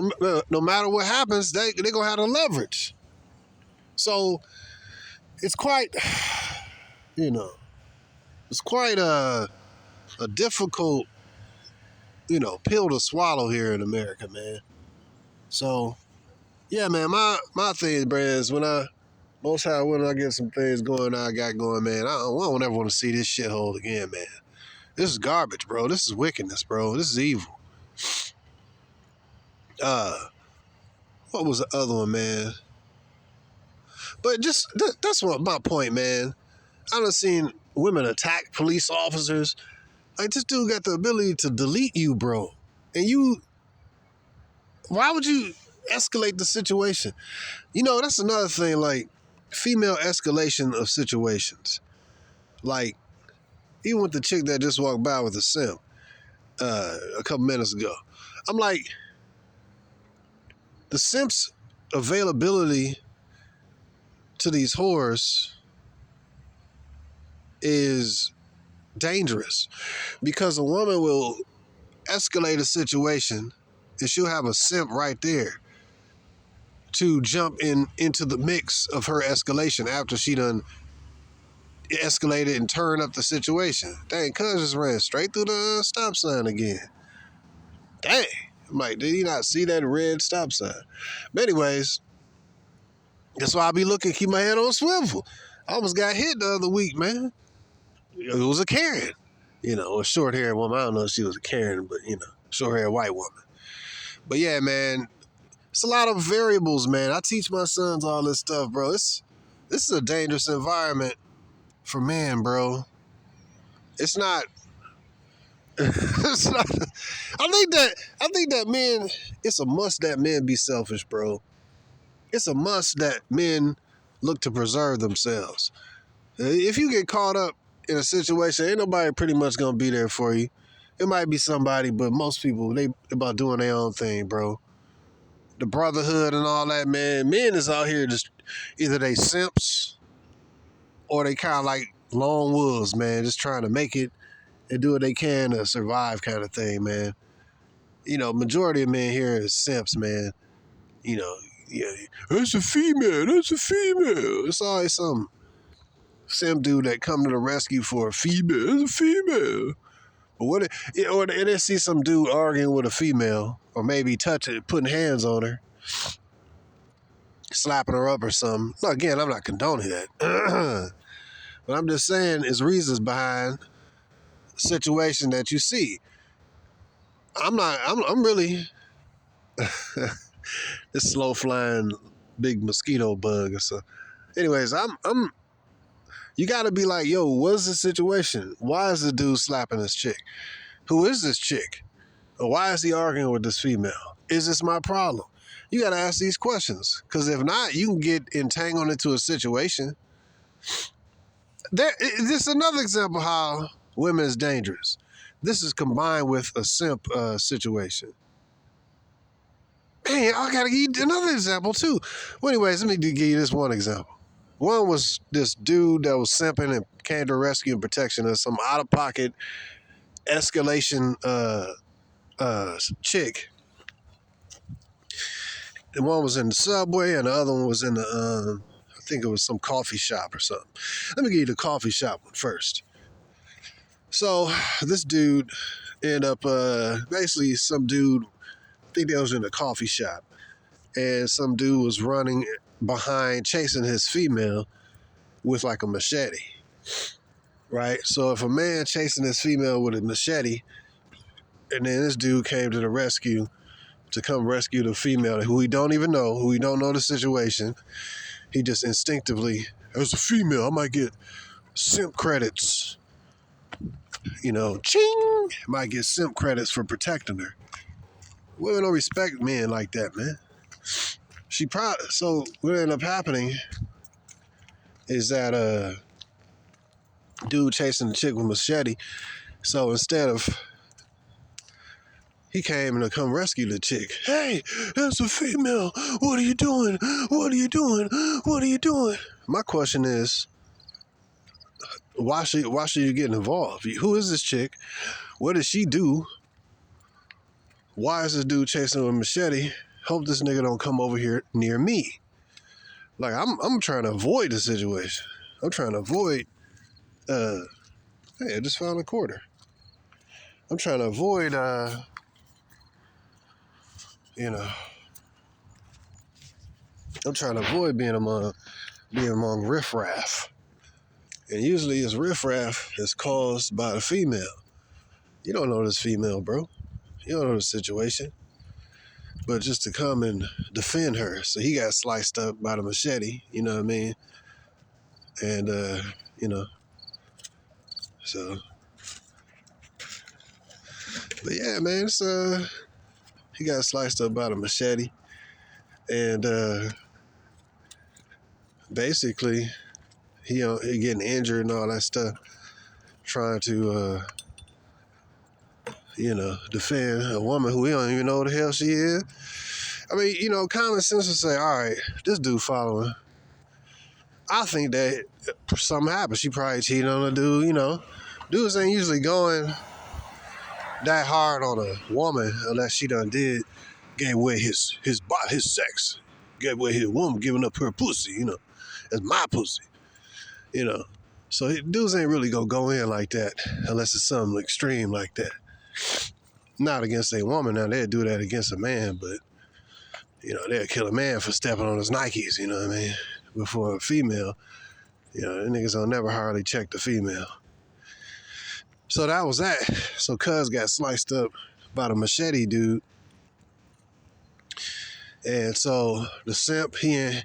Speaker 1: no matter what happens, they're going to have the leverage. So it's quite, it's quite a difficult, pill to swallow here in America, man. So, yeah, man, my thing, bro, is when I get some things going I got going, man, I don't ever want to see this shithole again, man. This is garbage, bro. This is wickedness, bro. This is evil. What was the other one, man? But just, that's what my point, man. I done seen women attack police officers. Like, this dude got the ability to delete you, bro. And why would you escalate the situation? That's another thing, like, female escalation of situations. Like, even with the chick that just walked by with a simp a couple minutes ago. I'm like, the simp's availability to these whores is dangerous because a woman will escalate a situation and she'll have a simp right there to jump into the mix of her escalation after she done escalated and turned up the situation. Dang, cuz just ran straight through the stop sign again. Dang. I'm like, did he not see that red stop sign? But anyways, that's why I be looking, keep my head on swivel. I almost got hit the other week, man. It was a Karen. A short-haired woman. I don't know if she was a Karen, but, short-haired white woman. But yeah, man, it's a lot of variables, man. I teach my sons all this stuff, bro. This is a dangerous environment for men, bro. It's not. It's not. I think that men. It's a must that men be selfish, bro. It's a must that men look to preserve themselves. If you get caught up in a situation, ain't nobody pretty much gonna be there for you. It might be somebody, but most people, they about doing their own thing, bro. The brotherhood and all that, man. Men is out here just either they simps or they kind of like lone wolves, man, just trying to make it and do what they can to survive kind of thing, man. Majority of men here is simps, man. Yeah, that's a female. It's always some simp dude that come to the rescue for a female. It's a female. But or they see some dude arguing with a female, or maybe putting hands on her, slapping her up or something. Now, again, I'm not condoning that. But I'm just saying there's reasons behind the situation that you see. I'm really this slow flying big mosquito bug or so. Anyways, you gotta be like, yo, what's the situation? Why is the dude slapping this chick? Who is this chick? Or why is he arguing with this female? Is this my problem? You gotta ask these questions. Because if not, you can get entangled into a situation. This is another example how women is dangerous. This is combined with a simp situation. Man, I gotta give you another example too. Well, anyways, let me give you this one example. One was this dude that was simping and came to rescue and protection of some out-of-pocket escalation chick. And one was in the subway and the other one was in the, I think it was some coffee shop or something. Let me give you the coffee shop one first. So this dude ended up, basically some dude, I think they was in a coffee shop. And some dude was running behind, chasing his female with like a machete. right? So if a man chasing this female with a machete, and then this dude came to the rescue to come rescue the female who we don't even know, who we don't know the situation, he just instinctively, as a female, I might get simp credits. Ching! Might get simp credits for protecting her. Women don't respect men like that, man. So what ended up happening is that dude chasing the chick with a machete. So instead of he came to come rescue the chick. Hey, that's a female. What are you doing? What are you doing? What are you doing? My question is, why should you get involved? Who is this chick? What did she do? Why is this dude chasing with a machete? Hope this nigga don't come over here near me. Like I'm trying to avoid the situation. I'm trying to avoid. Hey, I just found a quarter. I'm trying to avoid. I'm trying to avoid being among riffraff. And usually this riffraff is caused by the female. You don't know this female, bro. You don't know the situation. But just to come and defend her. So he got sliced up by the machete, you know what I mean? And, so. But yeah, man, he got sliced up by the machete. And basically, he getting injured and all that stuff, trying to, defend a woman who we don't even know who the hell she is. I mean, common sense would say, all right, this dude following. I think that something happened. She probably cheated on a dude, Dudes ain't usually going that hard on a woman unless she done gave away his sex. Gave away his woman giving up her pussy, It's my pussy, So dudes ain't really gonna go in like that unless it's something extreme like that. Not against a woman. Now, they'd do that against a man, but, they'll kill a man for stepping on his Nikes, you know what I mean? Before a female, the niggas don't never hardly check the female. So that was that. So cuz got sliced up by the machete dude. And so the simp, he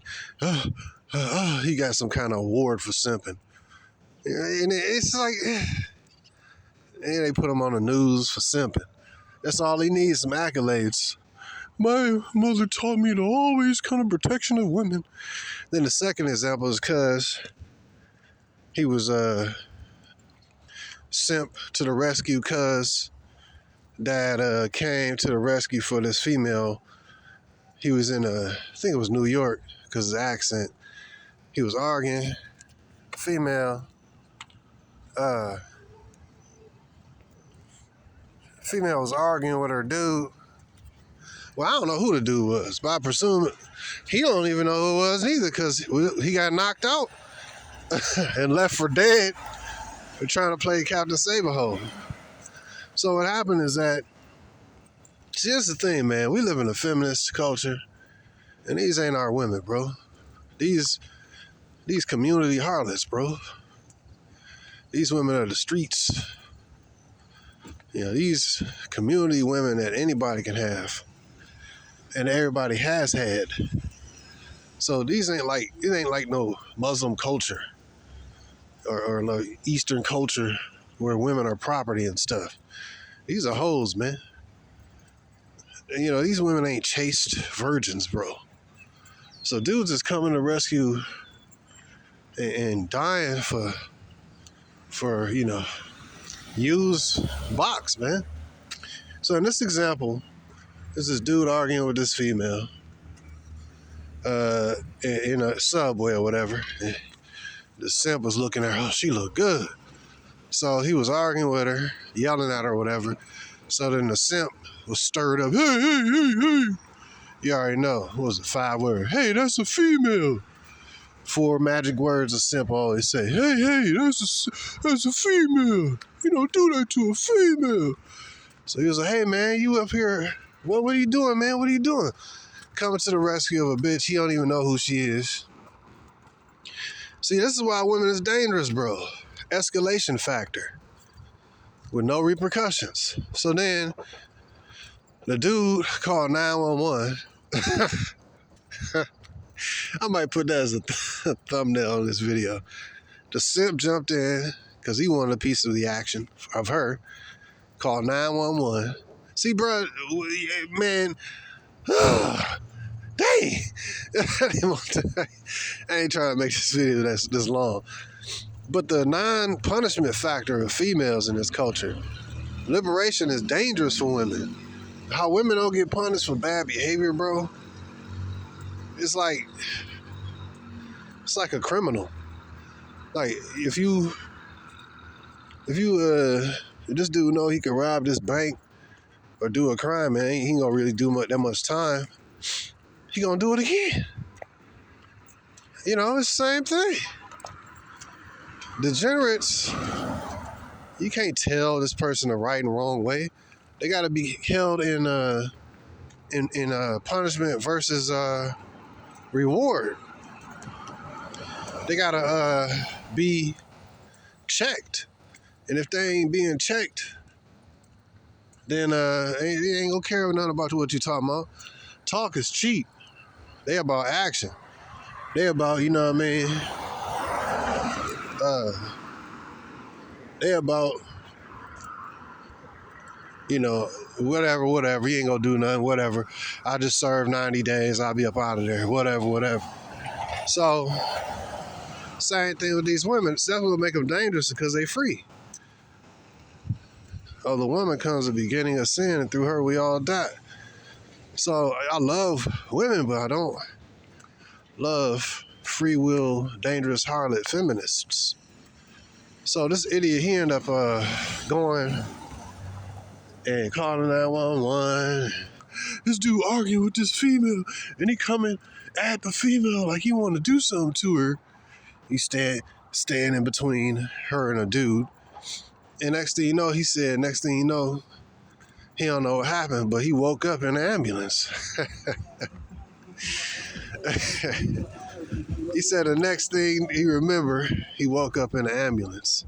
Speaker 1: got some kind of award for simping. And it's like, and they put him on the news for simping. That's all he needs, some accolades. My mother taught me to always kind of protection of women. Then the second example is cuz he was simp to the rescue, cuz dad came to the rescue for this female. He was in I think it was New York, because his accent. He was arguing. Female was arguing with her dude. Well, I don't know who the dude was, but I presume he don't even know who it was either, because he got knocked out and left for dead for trying to play Captain Saberhole. So what happened is that, see, here's the thing, man. We live in a feminist culture, and these ain't our women, bro. These community harlots, bro. These women are the streets. These community women that anybody can have. And everybody has had. So it ain't like no Muslim culture or like Eastern culture where women are property and stuff. These are hoes, man. And, these women ain't chaste virgins, bro. So dudes is coming to rescue and dying for used box, man. So in this example, there's this dude arguing with this female in a subway or whatever. And the simp was looking at her, oh, she looked good. So he was arguing with her, yelling at her or whatever. So then the simp was stirred up. Hey. You already know. What was it, 5 words? Hey, that's a female. 4 magic words a simp always say. Hey, that's a female. You don't do that to a female. So he was like, hey, man, you up here. What are you doing, man? What are you doing? Coming to the rescue of a bitch. He don't even know who she is. See, this is why women is dangerous, bro. escalation factor with no repercussions. So then the dude called 911. I might put that as a thumbnail on this video. The simp jumped in because he wanted a piece of the action of her. Called 911. See, bro, man, dang. I ain't trying to make this video this long. But the non-punishment factor of females in this culture, liberation is dangerous for women. How women don't get punished for bad behavior, bro, it's like a criminal. Like if this dude know he can rob this bank or do a crime, man, he ain't gonna really do that much time. He gonna do it again. You know, it's the same thing. Degenerates, you can't tell this person the right and wrong way. They gotta be held in punishment versus reward. They gotta be checked. And if they ain't being checked, then they ain't gonna care nothing about what you talking about. Talk is cheap. They about action. They about, you know what I mean? They about, you know, whatever. He ain't gonna do nothing, whatever. I just served 90 days. I'll be up out of there, whatever. So, same thing with these women. That's what make them dangerous because they free. Oh, the woman comes the beginning of sin, and through her we all die. So I love women, but I don't love free will, dangerous harlot feminists. So this idiot, he ended up going and calling 911. This dude arguing with this female, and he coming at the female like he want to do something to her. He standing in between her and a dude. And next thing you know, he don't know what happened, but he woke up in an ambulance. He said the next thing he remembered, he woke up in an ambulance.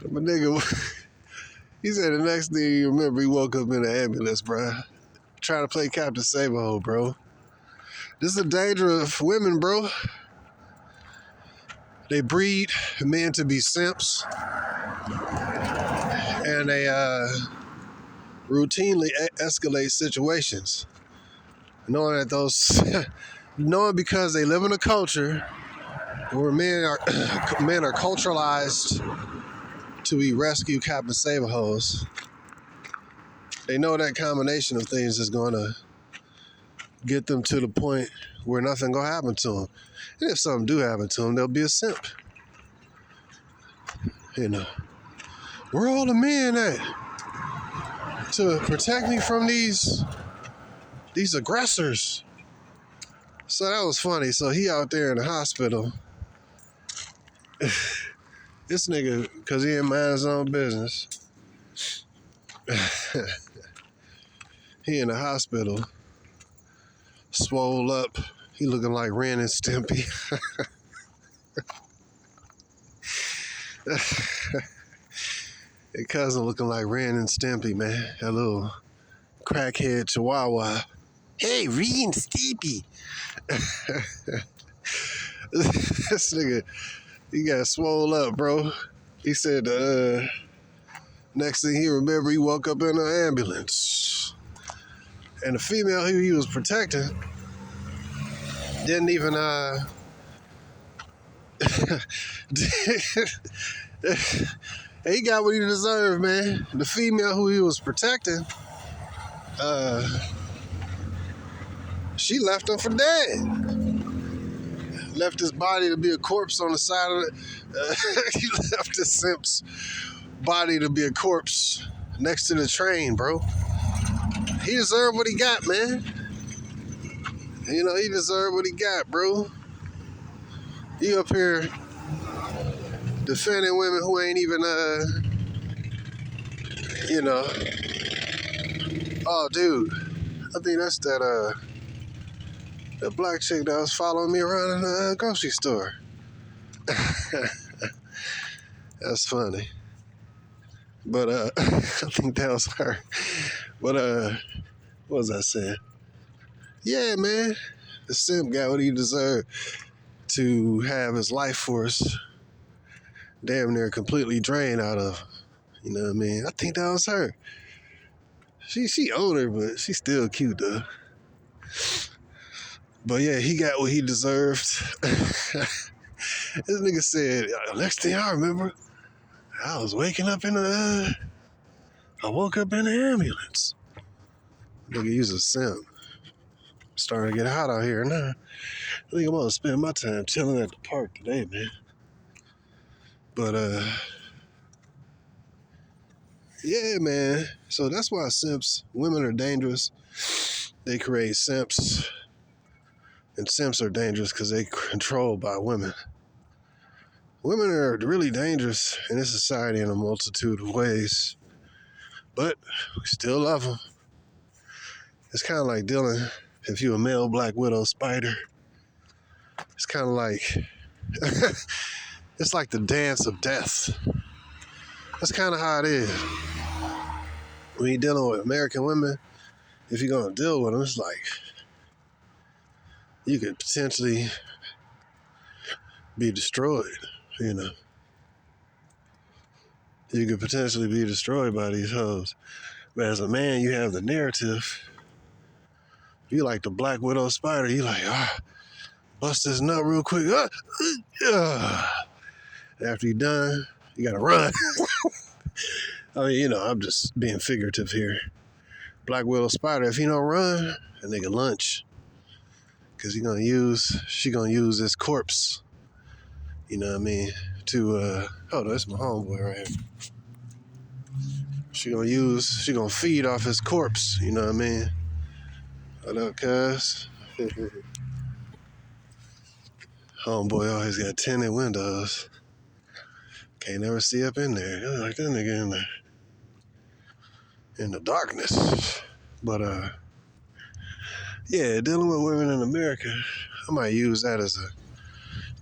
Speaker 1: But nigga, he said the next thing you remember, he woke up in an ambulance, bro. Trying to play Captain Saberhole, bro. This is the danger of women, bro. They breed men to be simps. And they routinely escalate situations. Knowing because they live in a culture where men are culturalized to be rescue Captain Saberholes. They know that combination of things is going to get them to the point where nothing going to happen to them. And if something do happen to them, they'll be a simp. You know, where all the men at to protect me from these aggressors? So that was funny. So he out there in the hospital. This nigga, because he didn't mind his own business. He in the hospital, swole up. He looking like Ren and Stimpy. His cousin looking like Ren and Stimpy, man. That little crackhead chihuahua. Hey, Ren and Stimpy. This nigga, he got swole up, bro. He said, next thing he remember, he woke up in an ambulance. And the female who he was protecting didn't even, he got what he deserved, man. The female who he was protecting, she left him for dead. Left his body to be a corpse on the side of it. He left the simp's body to be a corpse next to the train, bro. He deserved what he got, man. You know, he deserved what he got, bro. He up here defending women who ain't even You know, oh, dude, I think that's that black chick that was following me around in the grocery store. That's funny. But I think that was her. But what was I saying? Yeah, man, the simp got what he deserved to have his life force damn near completely drained out of him. You know what I mean? I think that was her. She older, but she's still cute though. But yeah, he got what he deserved. This nigga said, next thing I remember, I was waking up I woke up in the ambulance. Nigga, use a simp. Starting to get hot out here now. I think I'm gonna spend my time chilling at the park today, man. But yeah, man. So that's why women are dangerous. They create simps. And simps are dangerous because they're controlled by women. Women are really dangerous in this society in a multitude of ways. But we still love them. It's kind of like dealing, if you're a male black widow spider, it's kind of like, it's like the dance of death. That's kind of how it is. When you're dealing with American women, if you're going to deal with them, it's like, you could potentially be destroyed, you know. You could potentially be destroyed by these hoes. But as a man, you have the narrative. You like the black widow spider. You like, bust this nut real quick. After you're done, you gotta run. I mean, you know, I'm just being figurative here. Black widow spider, if you don't run, a nigga lunch. Cause she gonna use this corpse, you know what I mean, to, that's my homeboy right here. She gonna feed off his corpse, you know what I mean? What up, cuz? Homeboy always got tinted windows. Can't never see up in there. Like that nigga in the darkness. But yeah, dealing with women in America, I might use that as a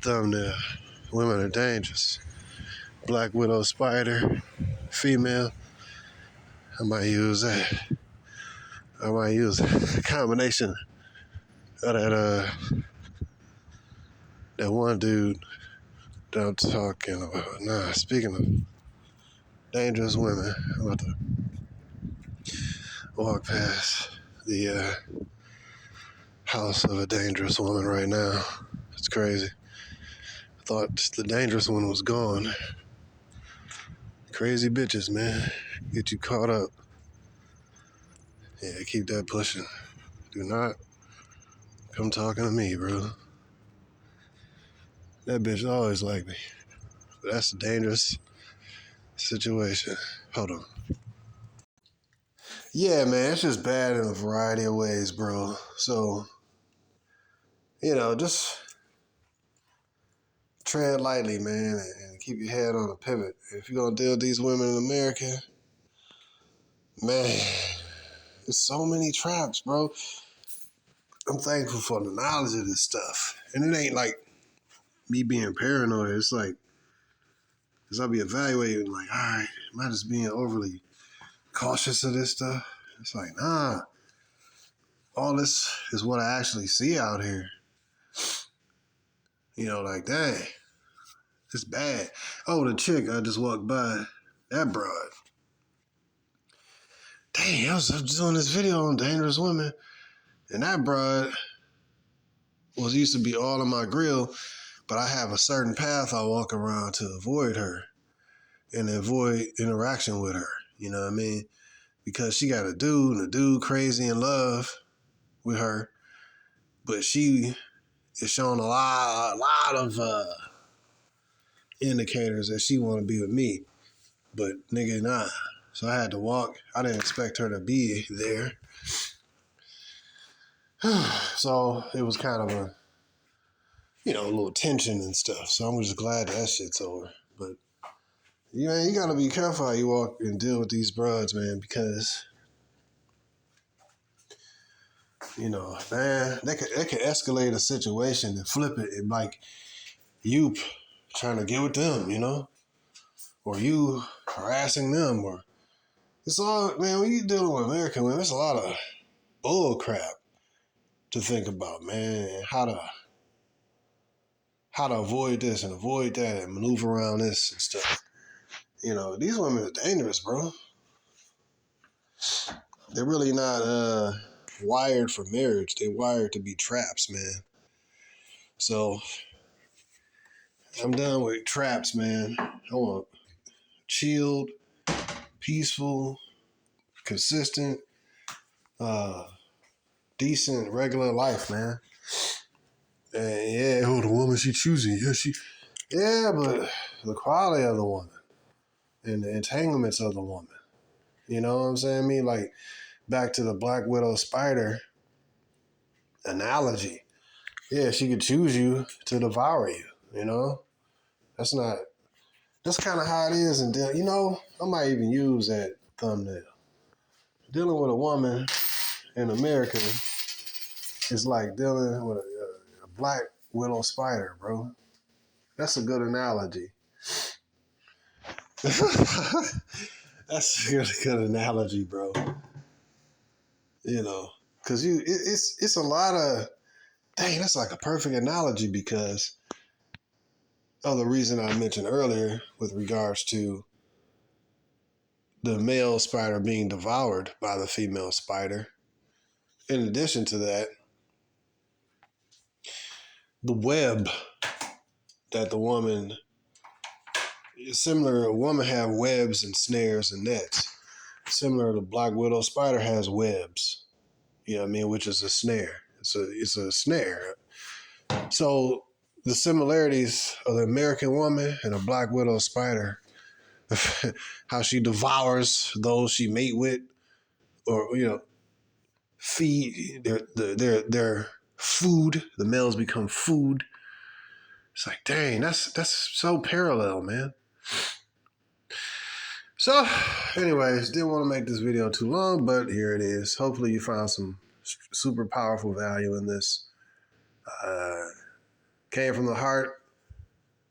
Speaker 1: thumbnail. Women are dangerous. Black widow spider, female. I might use that. I might use a combination of that one dude that I'm talking about. Nah, speaking of dangerous women, I'm about to walk past the house of a dangerous woman right now. It's crazy. I thought the dangerous one was gone. Crazy bitches, man. Get you caught up. Yeah, keep that pushing. Do not come talking to me, bro. That bitch always like me. But that's a dangerous situation. Hold on. Yeah, man, it's just bad in a variety of ways, bro. So, you know, just tread lightly, man, and keep your head on a pivot. If you're gonna deal with these women in America, man, there's so many traps, bro. I'm thankful for the knowledge of this stuff. And it ain't like me being paranoid. It's like, because I'll be evaluating, like, all right, am I just being overly cautious of this stuff? It's like, nah, all this is what I actually see out here. You know, like, dang, it's bad. Oh, the chick I just walked by, that broad. Dang, I was doing this video on dangerous women, and that broad used to be all in my grill, but I have a certain path I walk around to avoid her and avoid interaction with her. You know what I mean? Because she got a dude, and the dude crazy in love with her, but she is showing a lot of indicators that she want to be with me, but nigga, nah. So I had to walk. I didn't expect her to be there. So it was kind of a little tension and stuff. So I'm just glad that shit's over. But You gotta be careful how you walk and deal with these broads, man, because man, they could escalate a situation and flip it, and like you trying to get with them, or you harassing them, or it's all, man. When you dealing with American women, it's a lot of bull crap to think about, man. How to avoid this and avoid that and maneuver around this and stuff. These women are dangerous, bro. They're really not wired for marriage. They're wired to be traps, man. So I'm done with traps, man. I want chilled, peaceful, consistent, uh, decent, regular life, man. And yeah, who the woman she choosing? Yeah, but the quality of the woman and the entanglements of the woman. You know what I'm saying? I mean, like back to the Black Widow spider analogy. Yeah, she could choose you to devour you. That's kind of how it is. And I might even use that thumbnail. Dealing with a woman in America is like dealing with a Black Widow spider, bro. That's a good analogy. That's a good analogy, bro. Because it's a lot of, dang, that's like a perfect analogy because of the reason I mentioned earlier with regards to the male spider being devoured by the female spider. In addition to that, the web that the woman is similar. A woman have webs and snares and nets. Similar to Black Widow spider has webs. You know what I mean? Which is a snare. It's a snare. So the similarities of the American woman and a Black Widow spider, how she devours those she mate with, or feed their food. The males become food. It's like, dang, that's so parallel, man. So, anyways, didn't want to make this video too long, but here it is. Hopefully you found some super powerful value in this. Came from the heart.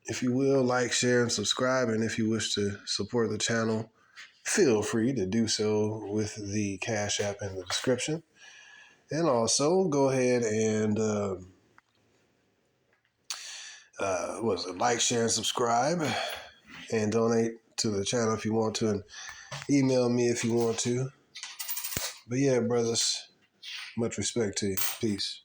Speaker 1: If you will, like, share, and subscribe. And if you wish to support the channel, feel free to do so with the Cash App in the description. And also, go ahead and like, share, and subscribe, and donate to the channel if you want to, and email me if you want to. But yeah, brothers, much respect to you. Peace.